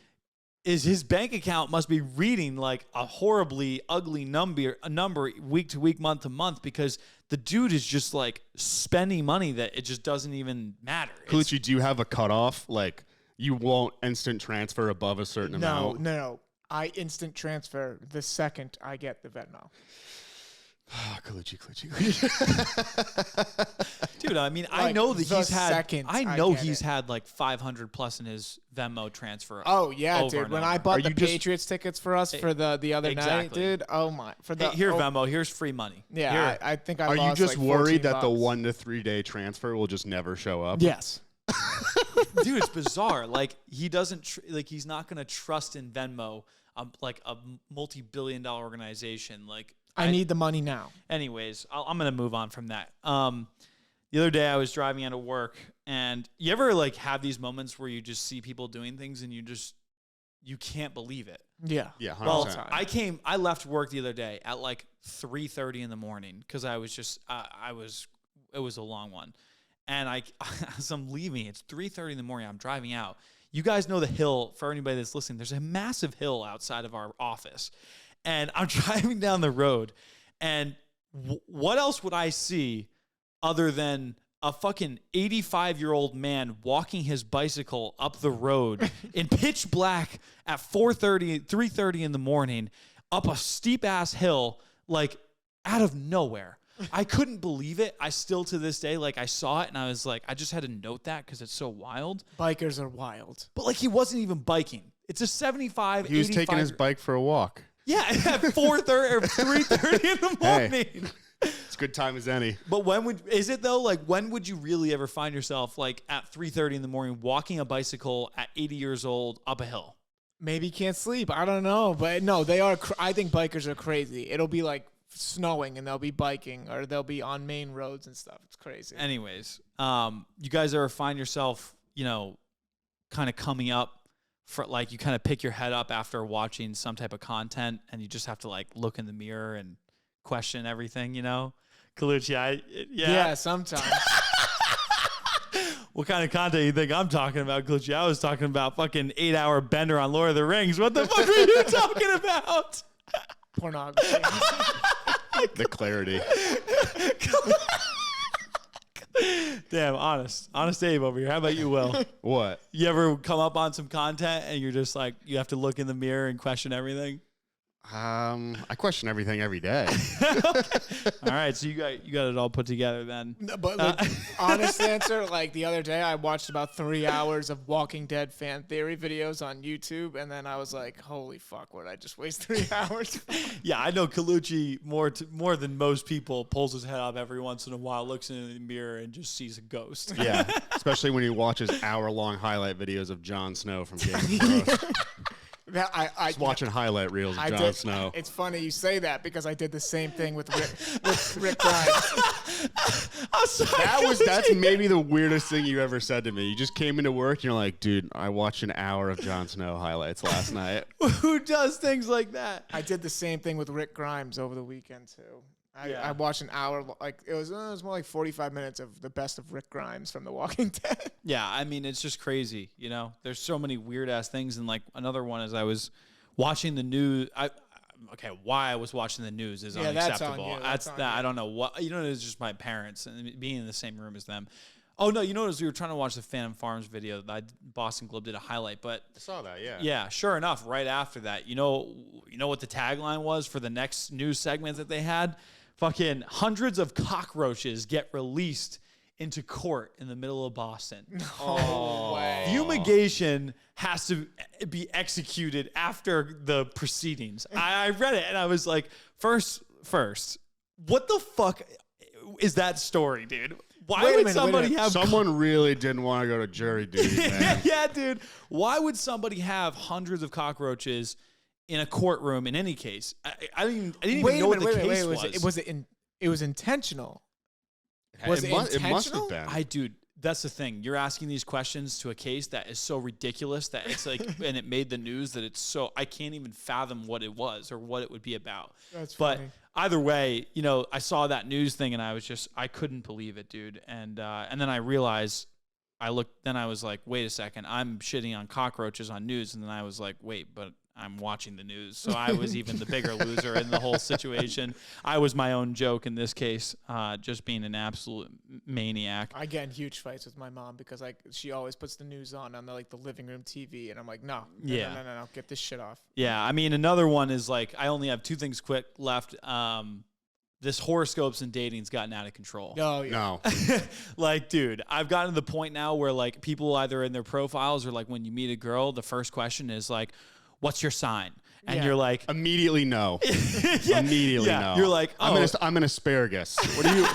his bank account must be reading like a horribly ugly number week to week, month to month, because the dude is just like spending money that it just doesn't even matter. Colucci, do you have a cutoff? Like, you won't instant transfer above a certain amount? No. I instant transfer the second I get the Venmo. Colucci. Dude, I mean, I know that he's had like 500 plus in his Venmo transfer. Oh yeah, dude. When I bought the Patriots tickets for us for the other night, dude. Oh my! Venmo. Here's free money. Yeah, I think I. Are lost you just like worried that $14? the 1 to 3 day transfer will just never show up? Yes. Dude, it's bizarre. Like, he doesn't he's not gonna trust in Venmo, like a multi-billion-dollar organization. Like, I need the money now. Anyways, I'm going to move on from that. The other day I was driving out of work, and you ever like have these moments where you just see people doing things and you can't believe it. Yeah. Yeah. 100%. Well, I left work the other day at like 3:30 in the morning because I was just, it was a long one. And as I'm leaving, it's 3:30 in the morning. I'm driving out. You guys know the hill. For anybody that's listening, there's a massive hill outside of our office. And I'm driving down the road, and what else would I see other than a fucking 85-year-old man walking his bicycle up the road in pitch black at 3:30 in the morning up a steep-ass hill, like, out of nowhere. I couldn't believe it. I still, to this day, like, I saw it, and I was like, I just had to note that because it's so wild. Bikers are wild. But, like, he wasn't even biking. It's a 75, He was taking his bike for a walk. Yeah, at 4:30 or 3:30 in the morning. Hey, it's good time as any. But when would you really ever find yourself like at 3:30 in the morning walking a bicycle at 80 years old up a hill? Maybe he can't sleep. I don't know, but no, they are. I think bikers are crazy. It'll be like snowing and they'll be biking, or they'll be on main roads and stuff. It's crazy. Anyways, you guys ever find yourself, kind of coming up? For like, you kind of pick your head up after watching some type of content, and you just have to like look in the mirror and question everything, Colucci, yeah, sometimes. What kind of content you think I'm talking about, Colucci? I was talking about fucking 8-hour bender on Lord of the Rings. What the fuck were you talking about? Pornography. The clarity. Damn, honest Abe over here. How about you, Will? What? You ever come up on some content and you're just like, you have to look in the mirror and question everything? I question everything every day. All right, so you got it all put together then. No, but like, honest answer, like the other day I watched about 3 hours of Walking Dead fan theory videos on YouTube, and then I was like, holy fuck, what did I just waste 3 hours? Yeah, I know Colucci more than most people pulls his head up every once in a while, looks in the mirror, and just sees a ghost. Yeah, especially when he watches hour-long highlight videos of Jon Snow from Game of Thrones. Just watching highlight reels of Jon Snow. It's funny you say that because I did the same thing with Rick Grimes. I'm sorry, That's maybe the weirdest thing you ever said to me. You just came into work and you're like, dude, I watched an hour of Jon Snow highlights last night. Who does things like that? I did the same thing with Rick Grimes over the weekend too. I watched an hour, like it was more like 45 minutes of the best of Rick Grimes from The Walking Dead. Yeah, I mean, it's just crazy, you know? There's so many weird-ass things, and, like, another one is I was watching the news. Why I was watching the news is unacceptable. That's on you. I don't know what. You know, it's just my parents and being in the same room as them. Oh, no, you notice we were trying to watch the Phantom Farms video that Boston Globe did a highlight, but I saw that, yeah. Yeah, sure enough, right after that, you know what the tagline was for the next news segment that they had? Fucking hundreds of cockroaches get released into court in the middle of Boston. No way. Fumigation has to be executed after the proceedings. I read it and I was like, first, what the fuck is that story, dude? Why would somebody have... Someone really didn't want to go to jury duty, man. Yeah, dude. Why would somebody have hundreds of cockroaches in a courtroom in any case? I didn't even know what the case was. It was intentional. Was it intentional? It must have been. Dude, that's the thing. You're asking these questions to a case that is so ridiculous that it's like, and it made the news that it's so, I can't even fathom what it was or what it would be about. That's but funny. Either way, you know, I saw that news thing and I couldn't believe it, dude. And then I realized, then I was like, wait a second, I'm shitting on cockroaches on news. And then I was like, wait, but I'm watching the news. So I was even the bigger loser in the whole situation. I was my own joke in this case, just being an absolute maniac. I get in huge fights with my mom because she always puts the news on the living room TV, and I'm like, no, get this shit off. Yeah, I mean, another one is like, I only have two things quick left. This horoscopes and dating's gotten out of control. Oh, yeah. No. Like, dude, I've gotten to the point now where like people either in their profiles or like when you meet a girl, the first question is like, what's your sign? And you're like, immediately no. Immediately no. You're like, oh. I'm an asparagus. What do you?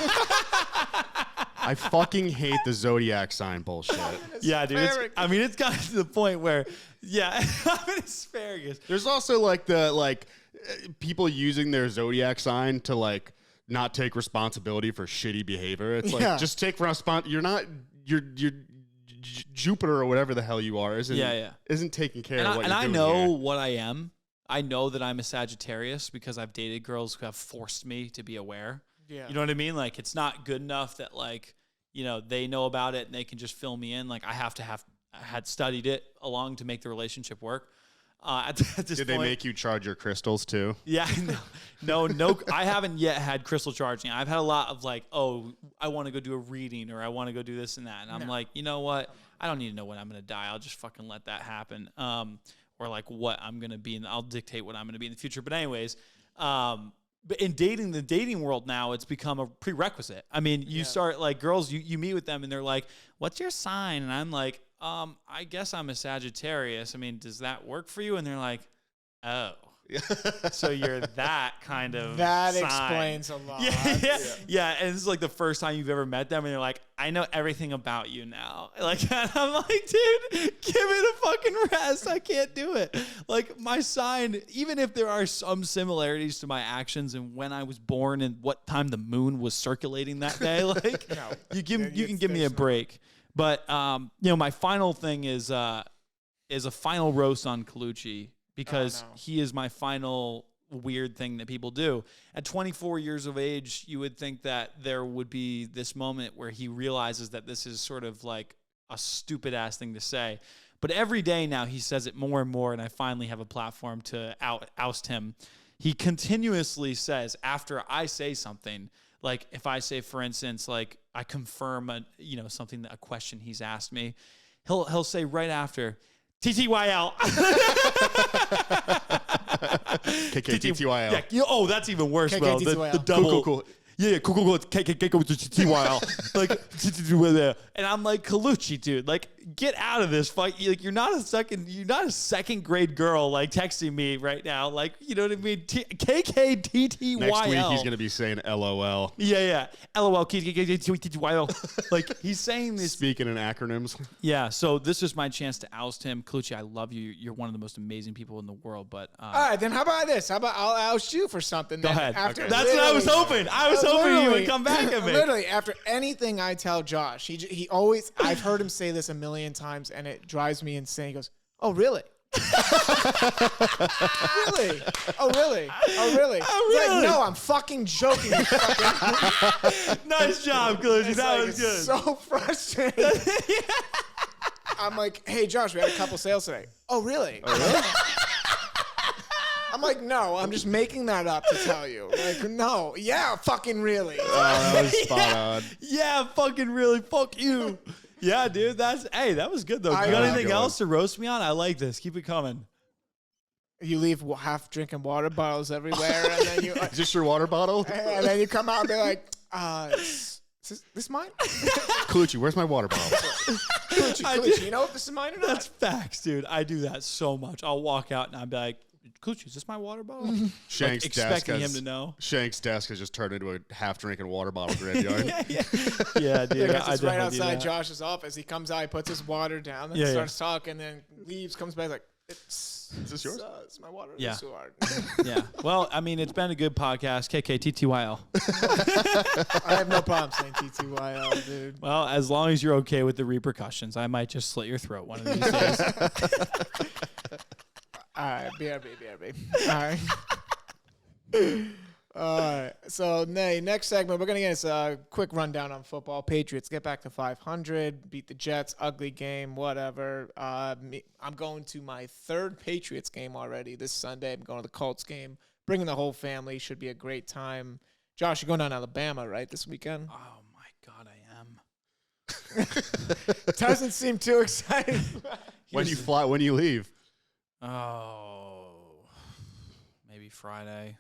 I fucking hate the Zodiac sign bullshit. Yeah, dude. It's gotten to the point where, I'm an asparagus. There's also like people using their Zodiac sign to like not take responsibility for shitty behavior. It's like, just take responsibility. You're Jupiter or whatever the hell you are isn't taking care of what you're doing. And I know what I am. I know that I'm a Sagittarius because I've dated girls who have forced me to be aware. Yeah. You know what I mean? Like, it's not good enough that like, you know, they know about it and they can just fill me in. Like, I had studied it along to make the relationship work. At this point, did they make you charge your crystals too? Yeah, no. I haven't yet had crystal charging. I've had a lot of like, oh, I want to go do a reading or I want to go do this and that. And I'm like, you know what? I don't need to know when I'm going to die. I'll just fucking let that happen. Or like what I'm going to be, and I'll dictate what I'm going to be in the future. But anyways, but in the dating world now, it's become a prerequisite. I mean, you start like girls, you meet with them and they're like, what's your sign? And I'm like, I guess I'm a Sagittarius. I mean, does that work for you? And they're like, oh, so you're that kind of that sign. Explains a lot. Yeah. And this is like the first time you've ever met them, and they're like, I know everything about you now. Like, and I'm like, dude, give it a fucking rest. I can't do it. Like, my sign, even if there are some similarities to my actions and when I was born and what time the moon was circulating that day, like, you can give me a break. But you know, my final thing is a final roast on Colucci. Because he is my final weird thing that people do. At 24 years of age, you would think that there would be this moment where he realizes that this is sort of like a stupid ass thing to say. But every day now he says it more and more, and I finally have a platform to oust him. He continuously says after I say something, like if I say, for instance, like I confirm a question he's asked me, he'll say right after, TTYL. KKTTYL. Yeah. Oh, that's even worse, bro. KKTTYL. The double. Cool. Yeah, cool. KKTTYL. Like, and I'm like, Colucci, dude, like, get out of this fight. Like, you're not a second grade girl, like, texting me right now. Like, you know what I mean? KKTTYL. Next week, he's going to be saying LOL. Yeah. LOL, KKTTYL. Like, he's saying this. Speaking in acronyms. Yeah, so this is my chance to oust him. Colucci, I love you. You're one of the most amazing people in the world, but... all right, then how about this? How about I'll oust you for something? Go ahead. After That's what I was hoping. I was hoping you would come back at me. Literally, after anything I tell Josh, he always, I've heard him say this a million times, and it drives me insane. He goes, "Oh, really? Really? Oh, really? Oh, really?" It's like, no, I'm fucking joking. You fucking Nice job, Colucci. It's That like, was it's good. so frustrating. I'm like, "Hey, Josh, we had a couple sales today." "Oh, really? I'm like, "No, I'm just making that up to tell you." Like, "No, yeah, fucking really." That was spot on. Yeah, fucking really. Fuck you. Yeah, dude. That was good, though. You got anything else to roast me on? I like this. Keep it coming. You leave half drinking water bottles everywhere, and then you Is this your water bottle? and then you come out and be like, is this mine? Colucci, where's my water bottle? Coochie, you know if this is mine or not? That's facts, dude. I do that so much. I'll walk out and I'll be like, Coochie, is this my water bottle? Shank's Like, desk expecting him to know. Shank's desk has just turned into a half-drinking water bottle graveyard. Yeah, dude. Because it's right definitely do outside that. Josh's office. He comes out, he puts his water down, then starts talking, then leaves, comes back like, is this yours? It's my water. Yeah. It's so hard. Yeah. Well, I mean, it's been a good podcast. KKTTYL. I have no problem saying TTYL, dude. Well, as long as you're okay with the repercussions, I might just slit your throat one of these days. All right, BRB. All right. So, next segment, we're going to get us a quick rundown on football. Patriots get back to 500, beat the Jets, ugly game, whatever. I'm going to my third Patriots game already this Sunday. I'm going to the Colts game, bringing the whole family. Should be a great time. Josh, you're going down to Alabama, right, this weekend? Oh, my God, I am. Doesn't seem too excited. When you leave? Oh, maybe Friday.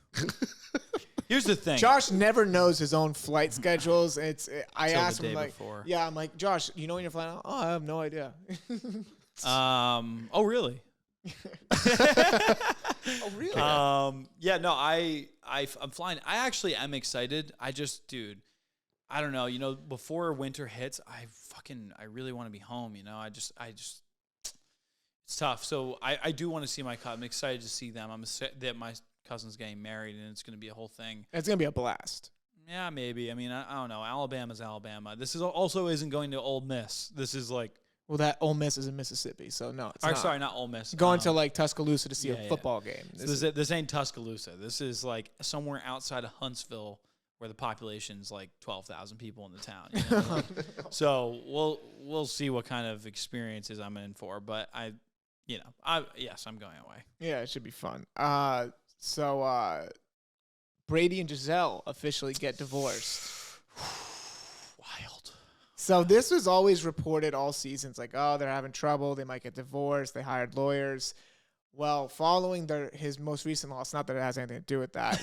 Here's the thing. Josh never knows his own flight schedules. I Till asked the him day like, before. yeah, I'm like, Josh, you know when you're flying out? Oh, I have no idea. Oh, really? Oh, really? Yeah, no, I'm flying. I actually am excited. Dude, I don't know. You know, before winter hits, I really want to be home. You know, I just. It's tough. So I do want to see my cousin. I'm excited to see them. That my cousin's getting married, and it's going to be a whole thing. It's going to be a blast. Yeah, maybe. I mean, I don't know. Alabama's Alabama. This also isn't going to Ole Miss. This is like... Well, that Ole Miss is in Mississippi, so no, it's not. Sorry, not Ole Miss. Going to like Tuscaloosa to see a football game. This ain't Tuscaloosa. This is like somewhere outside of Huntsville where the population's like 12,000 people in the town. You know? So we'll see what kind of experiences I'm in for, but I'm going away. Yeah, it should be fun. So Brady and Giselle officially get divorced. Wild. So this was always reported all seasons, like, oh, they're having trouble. They might get divorced. They hired lawyers. Well, following his most recent loss, not that it has anything to do with that.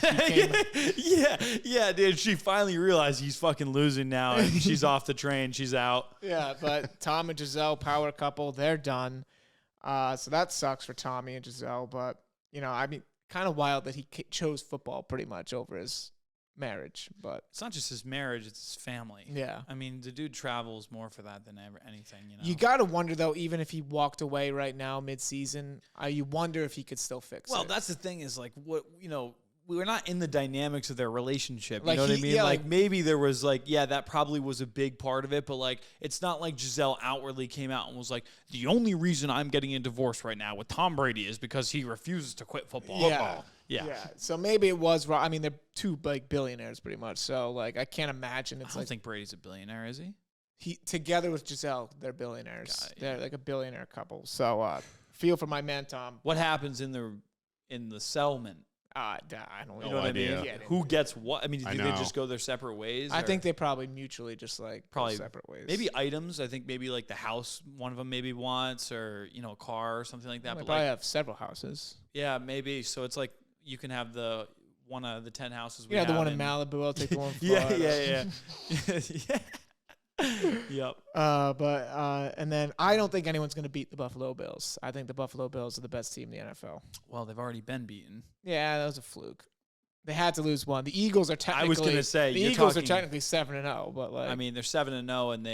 Yeah, dude. She finally realized he's fucking losing now, and she's off the train. She's out. Yeah, but Tom and Giselle, power couple, they're done. So that sucks for Tommy and Giselle, but, you know, I mean, kind of wild that he chose football pretty much over his marriage, but it's not just his marriage, it's his family. Yeah. I mean, the dude travels more for that than anything, you know. You got to wonder, though, even if he walked away right now mid-season, you wonder if he could still fix it. Well, that's the thing is, like, what, you know, we were not in the dynamics of their relationship. You like know what I mean? Yeah, like maybe there was like, yeah, that probably was a big part of it, but like, it's not like Giselle outwardly came out and was like, the only reason I'm getting a divorce right now with Tom Brady is because he refuses to quit football. Yeah. So maybe it was wrong. I mean, they're two like billionaires pretty much. So like, I can't imagine I don't think Brady's a billionaire, is he? He together with Giselle, they're billionaires. They're like a billionaire couple. So feel for my man Tom. What happens in the settlement? I don't know. No idea. I mean? Who gets what? I mean, do they just go their separate ways? I think they probably mutually just like go separate ways. Maybe items. I think maybe like the house one of them maybe wants, or you know, a car or something like that. They but probably like, have several houses. yeah, maybe. So it's like, you can have the one of the 10 houses we Yeah, have. the one in Malibu. I'll take the one in Yeah, Florida. yeah. Yep. And then I don't think anyone's going to beat the Buffalo Bills. I think the Buffalo Bills are the best team in the NFL. Well, they've already been beaten. Yeah, that was a fluke. They had to lose one. The Eagles are technically. I was going to say the you're Eagles talking, are technically 7-0, but like I mean, they're 7-0, and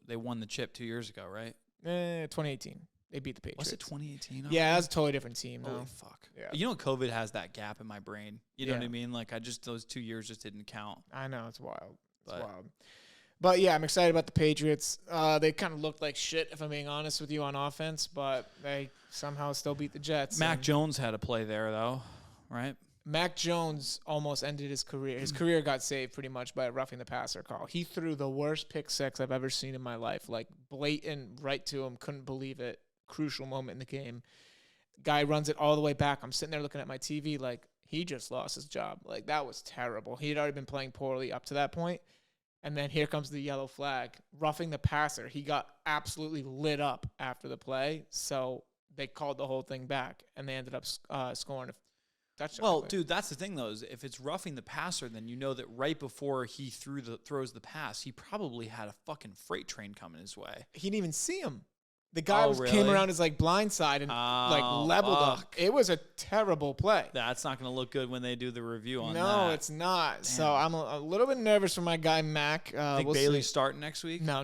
they won the chip 2 years ago, right? 2018, they beat the Patriots. Was it 2018? Yeah, that's a totally different team. Holy No. fuck. Yeah. You know, COVID has that gap in my brain. You know Yeah. what I mean? Like, those 2 years just didn't count. I know, it's wild. It's But- wild. But yeah, I'm excited about the Patriots. They kind of looked like shit, if I'm being honest with you, on offense, but they somehow still beat the Jets. Mac and Jones had a play there, though, right? Mac Jones almost ended his career. His career got saved pretty much by a roughing the passer call. He threw the worst pick six I've ever seen in my life, like blatant right to him. Couldn't believe it. Crucial moment in the game. Guy runs it all the way back. I'm sitting there looking at my TV like he just lost his job. Like that was terrible. He had already been playing poorly up to that point. And then here comes the yellow flag. Roughing the passer. He got absolutely lit up after the play. So they called the whole thing back, and they ended up scoring a touchdown. Well, dude, that's the thing, though, is if it's roughing the passer, then you know that right before he throws the pass, he probably had a fucking freight train coming his way. He didn't even see him. The guy came really? around his like blind side and leveled him. fuck. It was a terrible play. That's not going to look good when they do the review on that. No, it's not. So I'm a little bit nervous for my guy Mac. Think we'll Bailey's see. starting next week? No.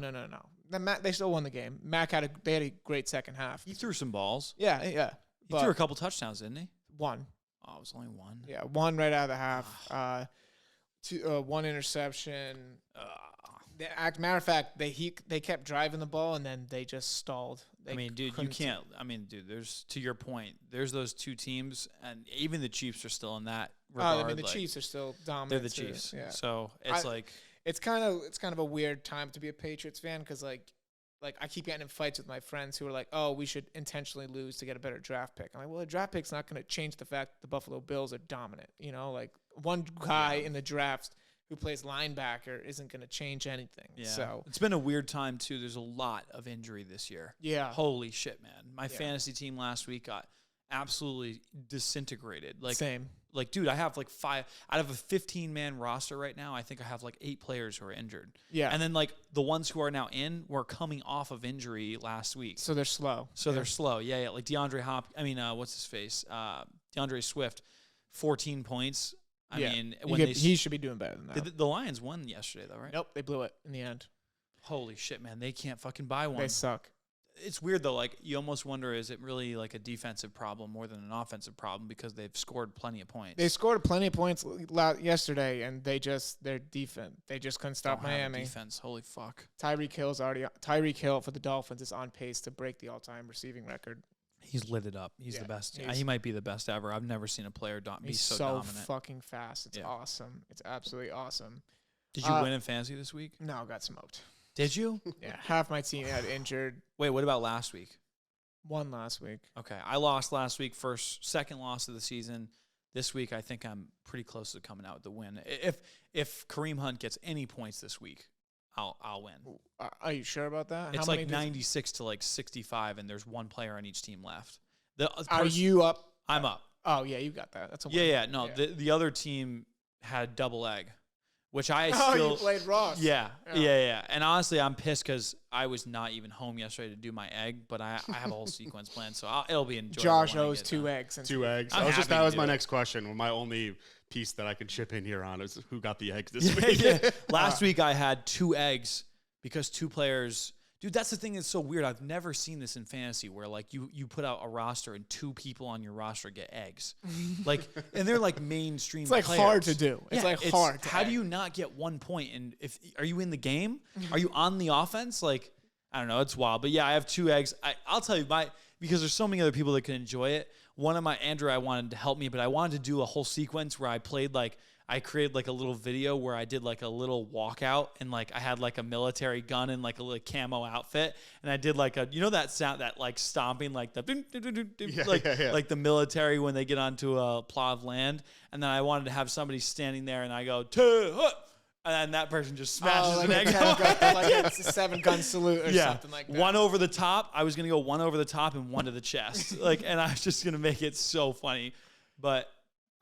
They still won the game. Mac had a great second half. He threw some balls. Yeah. He threw a couple touchdowns, didn't he? One. Oh, it was only one. Yeah, one right out of the half. One interception. Matter of fact, they kept driving the ball and then they just stalled. They dude, you can't. There's, to your point, there's those two teams, and even the Chiefs are still in that regard. The Chiefs are still dominant. They're the too. Chiefs. Yeah. So it's it's kind of a weird time to be a Patriots fan because like I keep getting in fights with my friends who are like, oh, we should intentionally lose to get a better draft pick. I'm like, well, a draft pick's not going to change the fact that the Buffalo Bills are dominant. You know, like one guy in the draft who plays linebacker isn't going to change anything. Yeah. So it's been a weird time too. There's a lot of injury this year. Yeah. Holy shit, man. My fantasy team last week got absolutely disintegrated. Same. Like, dude, I have like 5 out of a 15-man roster right now. I think I have like 8 players who are injured. Yeah. And then like the ones who are now in were coming off of injury last week. So they're slow. They're slow. Yeah. Like what's his face? DeAndre Swift, 14 points. He should be doing better than that. The Lions won yesterday, though, right? Nope, they blew it in the end. Holy shit, man. They can't fucking buy one. They suck. It's weird, though. Like, you almost wonder, is it really like a defensive problem more than an offensive problem because they've scored plenty of points? They scored plenty of points yesterday, and their defense. They just couldn't stop Miami. Defense. Holy fuck. Tyreek Hill for the Dolphins is on pace to break the all-time receiving record. He's lit it up. He's the best. He's- He might be the best ever. I've never seen a player be He's so so dominant. fucking fast. It's awesome. It's absolutely awesome. Did you win in fantasy this week? No, I got smoked. Did you? Yeah, half my team had injured. Wait, what about last week? One last week. Okay, I lost last week. Second loss of the season. This week, I think I'm pretty close to coming out with the win. If Kareem Hunt gets any points this week, I'll win. Are you sure about that? It's like 96 to like 65, and there's one player on each team left. Are you up? I'm up. Oh yeah, you got that. That's a win. Yeah. No, the other team had double egg, which I Oh, still. you played Ross. Yeah. And honestly, I'm pissed because I was not even home yesterday to do my egg, but I have a whole sequence planned, so it'll be enjoyable. Josh when I owes get 2 done. eggs. Two eggs. I'm happy That to was do my it. next question. My only piece that I could chip in here on is who got the eggs this week. Yeah. Last week I had 2 eggs because 2 players. Dude, that's the thing that's so weird. I've never seen this in fantasy where like you put out a roster and 2 people on your roster get eggs. Like, and they're like mainstream It's like players. hard to do. It's hard. How do you not get 1 point? And are you in the game? Are you on the offense? Like, I don't know. It's wild. But yeah, I have 2 eggs. I'll tell you because there's so many other people that can enjoy it. One of Andrew, I wanted to help me, but I wanted to do a whole sequence where I created like a little video where I did like a little walkout and like I had like a military gun and like a little camo outfit. And I did like that sound, that like stomping, like the like the military when they get onto a plot of land. And then I wanted to have somebody standing there and I go, and then that person just smashes an egg. It's a 7-gun salute or something like that. 1 over the top. I was going to go 1 over the top and 1 to the chest. And I was just going to make it so funny. But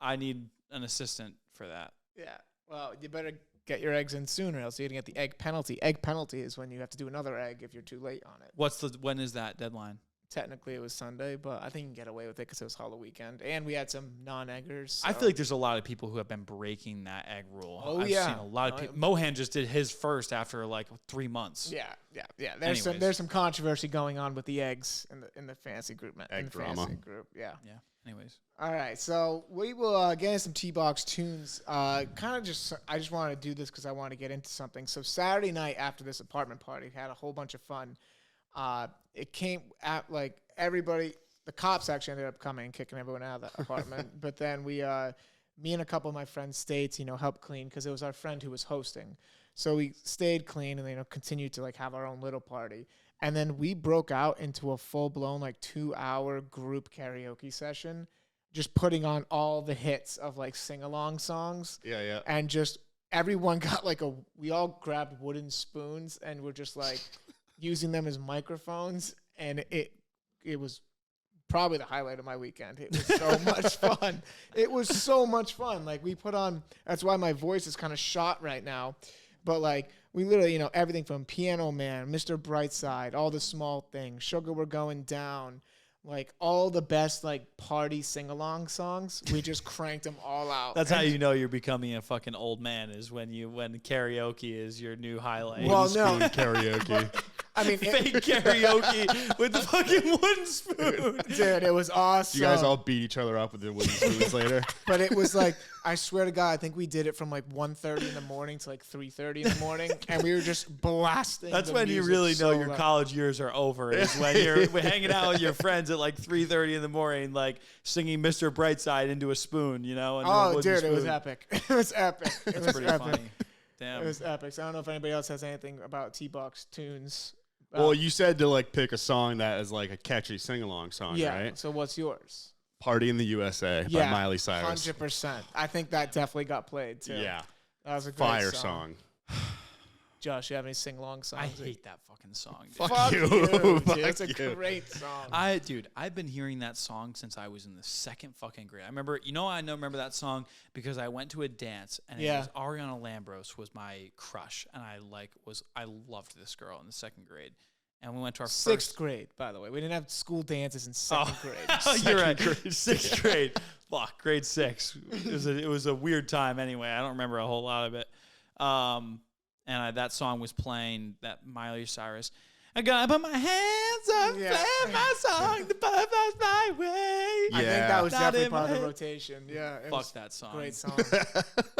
I need an assistant for that. Yeah. Well, you better get your eggs in sooner, else you're gonna get the egg penalty. Egg penalty is when you have to do another egg if you're too late on it. When is that deadline? Technically, it was Sunday, but I think you can get away with it because it was Halloweekend, and we had some non-eggers. So. I feel like there's a lot of people who have been breaking that egg rule. Oh, I've yeah. seen a lot of people. Mohan just did his first after like 3 months. Yeah. Anyways. There's some controversy going on with the eggs in the fantasy group. Egg drama. Fantasy group. Yeah. Yeah. Anyways. All right, so we will get into some T-Box tunes. I just wanted to do this because I want to get into something. So Saturday night after this apartment party, had a whole bunch of fun. It came at like everybody. The cops actually ended up coming and kicking everyone out of the apartment. But then me and a couple of my friends stayed to help clean because it was our friend who was hosting. So we stayed clean and continued to like have our own little party. And then we broke out into a full-blown, 2-hour group karaoke session, just putting on all the hits of, sing-along songs. Yeah. And just everyone got, we all grabbed wooden spoons and were just, using them as microphones. And it was probably the highlight of my weekend. It was so much fun. It was so much fun. We put on – that's why my voice is kind of shot right now. But, we literally, everything from Piano Man, Mr. Brightside, All the Small Things, Sugar We're Going Down, all the best, party sing-along songs. We just cranked them all out. That's how you know you're becoming a fucking old man is when karaoke is your new highlight. Well, no. Karaoke. I mean, fake karaoke with the fucking wooden spoon. Dude, it was awesome. You guys all beat each other up with the wooden spoons later. But it was I swear to God, I think we did it from 1:30 in the morning to 3:30 in the morning, and we were just blasting. That's the when you music really know so your loud. college years are over. Is when you're hanging out with your friends at 3:30 in the morning, singing Mr. Brightside into a spoon, into a Oh, wooden dude, it was spoon. epic. It was epic. It That's was pretty epic. funny. Damn. It was epic. So I don't know if anybody else has anything about T-Box tunes. Well, you said to pick a song that is a catchy sing-along song, yeah. right? So what's yours? Party in the USA by Miley Cyrus. 100%. I think that definitely got played too. Yeah. That was a great Fire song. Josh, you have any sing-along songs? I hate that fucking song. Dude. Fuck you. Dude. Fuck It's a you. great song. I've been hearing that song since I was in the second fucking grade. I remember that song because I went to a dance and it was Ariana Lambros was my crush and I loved this girl in the second grade. And we went to our sixth grade, by the way. We didn't have school dances in second grade. You're right. Sixth grade. Fuck, grade 6. It was a weird time anyway. I don't remember a whole lot of it. That song was playing, that Miley Cyrus. I gotta put my hands up, play my song, the butterflies fly away. I think that was Not definitely in part of my the head. rotation. Yeah. It Fuck was that song. Great song.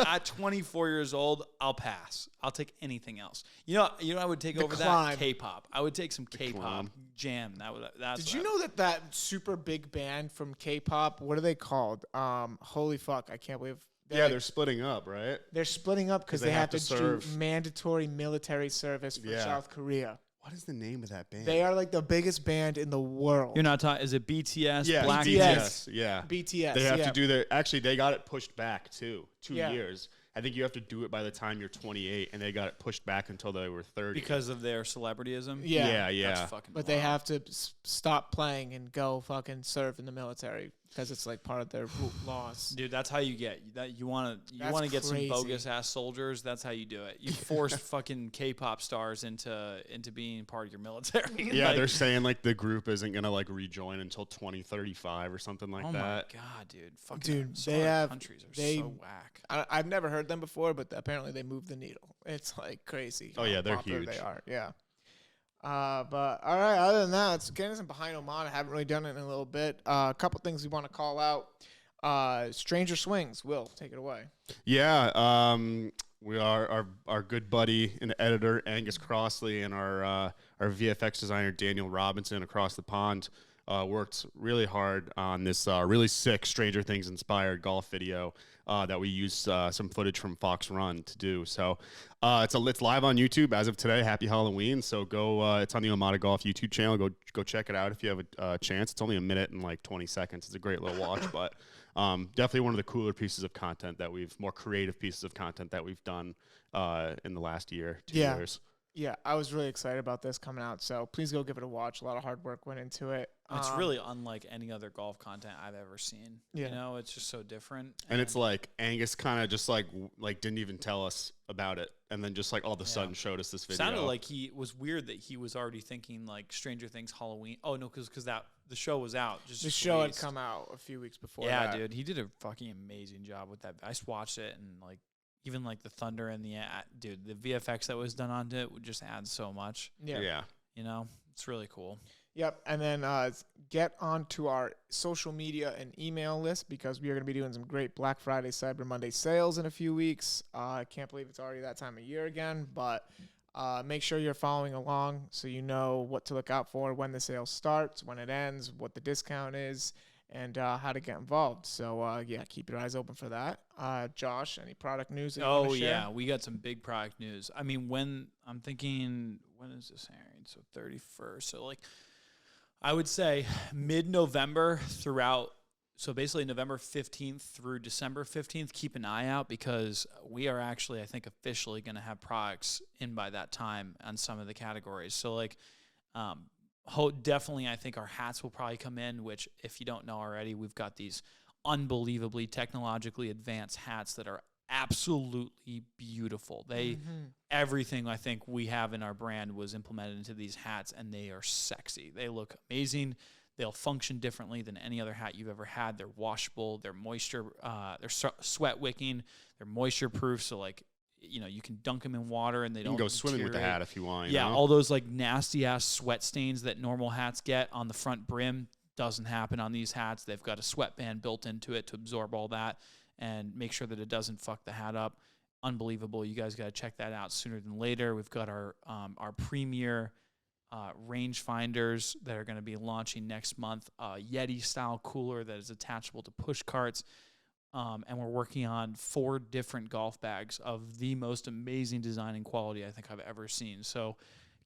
At 24 years old, I'll pass. I'll take anything else. I would take over Climb. that K-pop. I would take some K-pop Climb. jam. That's Did you know that super big band from K-pop, what are they called? Holy fuck, I can't believe. They're splitting up, right? They're splitting up because they they have have to to serve. do mandatory military service for Yeah. South Korea. What is the name of that band? They are the biggest band in the world. You're not talking. Is it BTS? yeah, Black BTS. Yeah. BTS. They have yeah. to do their. Actually, they got it pushed back too. 2 Yeah. years. I think you have to do it by the time you're 28, and they got it pushed back until they were 30. because of their celebrityism. Yeah. That's fucking. But they wild. have to stop playing and go fucking serve in the military because it's part of their laws. Dude, that's how you get that. You want to That's get some crazy. bogus ass soldiers. That's how you do it. You force fucking K-pop stars into being part of your military. Yeah, they're saying the group isn't gonna rejoin until 2035 or something like Oh that. my god, dude! Fucking Dude, some they other have- countries are they- so whack. I've never heard them before, but apparently they move the needle. It's crazy. Oh, how yeah, they're popular huge. They are, yeah. But all right, other than that, it's getting some behind OMADA. I haven't really done it in a little bit. A couple things we want to call out. Stranger Swings. Will, take it away. Yeah, we are our good buddy and editor Angus Crossley and our VFX designer Daniel Robinson across the pond worked really hard on this really sick Stranger Things inspired golf video that we used some footage from Fox Run to do. So it's live on YouTube as of today. Happy Halloween! So go. It's on the OMADA Golf YouTube channel. Go check it out if you have a chance. It's only a minute and 20 seconds. It's a great little watch, but definitely one of the cooler pieces of content more creative pieces of content that we've done in the last year, 2 years. Yeah, I was really excited about this coming out, so please go give it a watch. A lot of hard work went into it. It's really unlike any other golf content I've ever seen. Yeah. You know, it's just so different. And it's like Angus kind of just like didn't even tell us about it, and then just like all of a sudden showed us this video. Sounded like he was weird that he was already thinking like Stranger Things Halloween. Oh no, because that the show was out. The show had come out a few weeks before. Yeah, that. dude, he did a fucking amazing job with that. I just watched it and like even like the thunder and the dude, the VFX that was done onto it would just add so much. Yeah. You know, it's really cool. Yep, and then get onto our social media and email list because we are going to be doing some great Black Friday, Cyber Monday sales in a few weeks. I can't believe it's already that time of year again, but make sure you're following along so you know what to look out for when the sale starts, when it ends, what the discount is, and how to get involved. So, yeah, keep your eyes open for that. Josh, any product news that you want to share? Yeah, we got some big product news. I mean, when is this airing? So 31st. So, like, I would say mid-November throughout, so basically November 15th through December 15th, keep an eye out because we are actually, I think, officially going to have products in by that time on some of the categories. So, like, definitely I think our hats will probably come in, which if you don't know already, we've got these unbelievably technologically advanced hats that are absolutely beautiful. Everything I think we have in our brand was implemented into these hats, and they are sexy. They look amazing. They'll function differently than any other hat you've ever had. They're washable. They're moisture. They're sweat wicking. They're moisture proof. So like, you know, you can dunk them in water and they don't You can go swimming with the deteriorate. hat if you want. Yeah, you know? all those like nasty ass sweat stains that normal hats get on the front brim doesn't happen on these hats. They've got a sweatband built into it to absorb all that and make sure that it doesn't fuck the hat up. Unbelievable. You guys got to check that out sooner than later. We've got our premier range finders that are going to be launching next month. Yeti style cooler that is attachable to push carts. And we're working on 4 different golf bags of the most amazing design and quality I think I've ever seen. So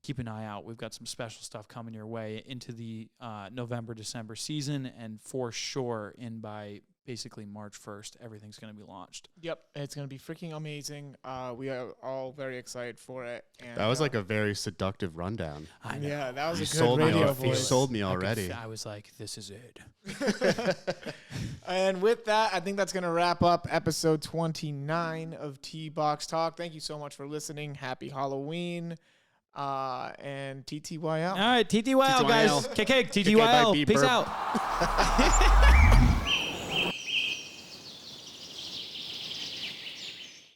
keep an eye out. We've got some special stuff coming your way into the November-December season, and for sure in by basically March 1st, everything's going to be launched. Yep, it's going to be freaking amazing. We are all very excited for it. And, That was like a very seductive rundown. I know. Yeah, that was You a sold good me radio al- you voice. sold me already. I was like, this is it. And with that, I think that's going to wrap up episode 29 of T-Box Talk. Thank you so much for listening. Happy Halloween. And TTYL. All right, TTYL, guys. TTYL. KK, KK, bye, TTYL. Peace beeper. out.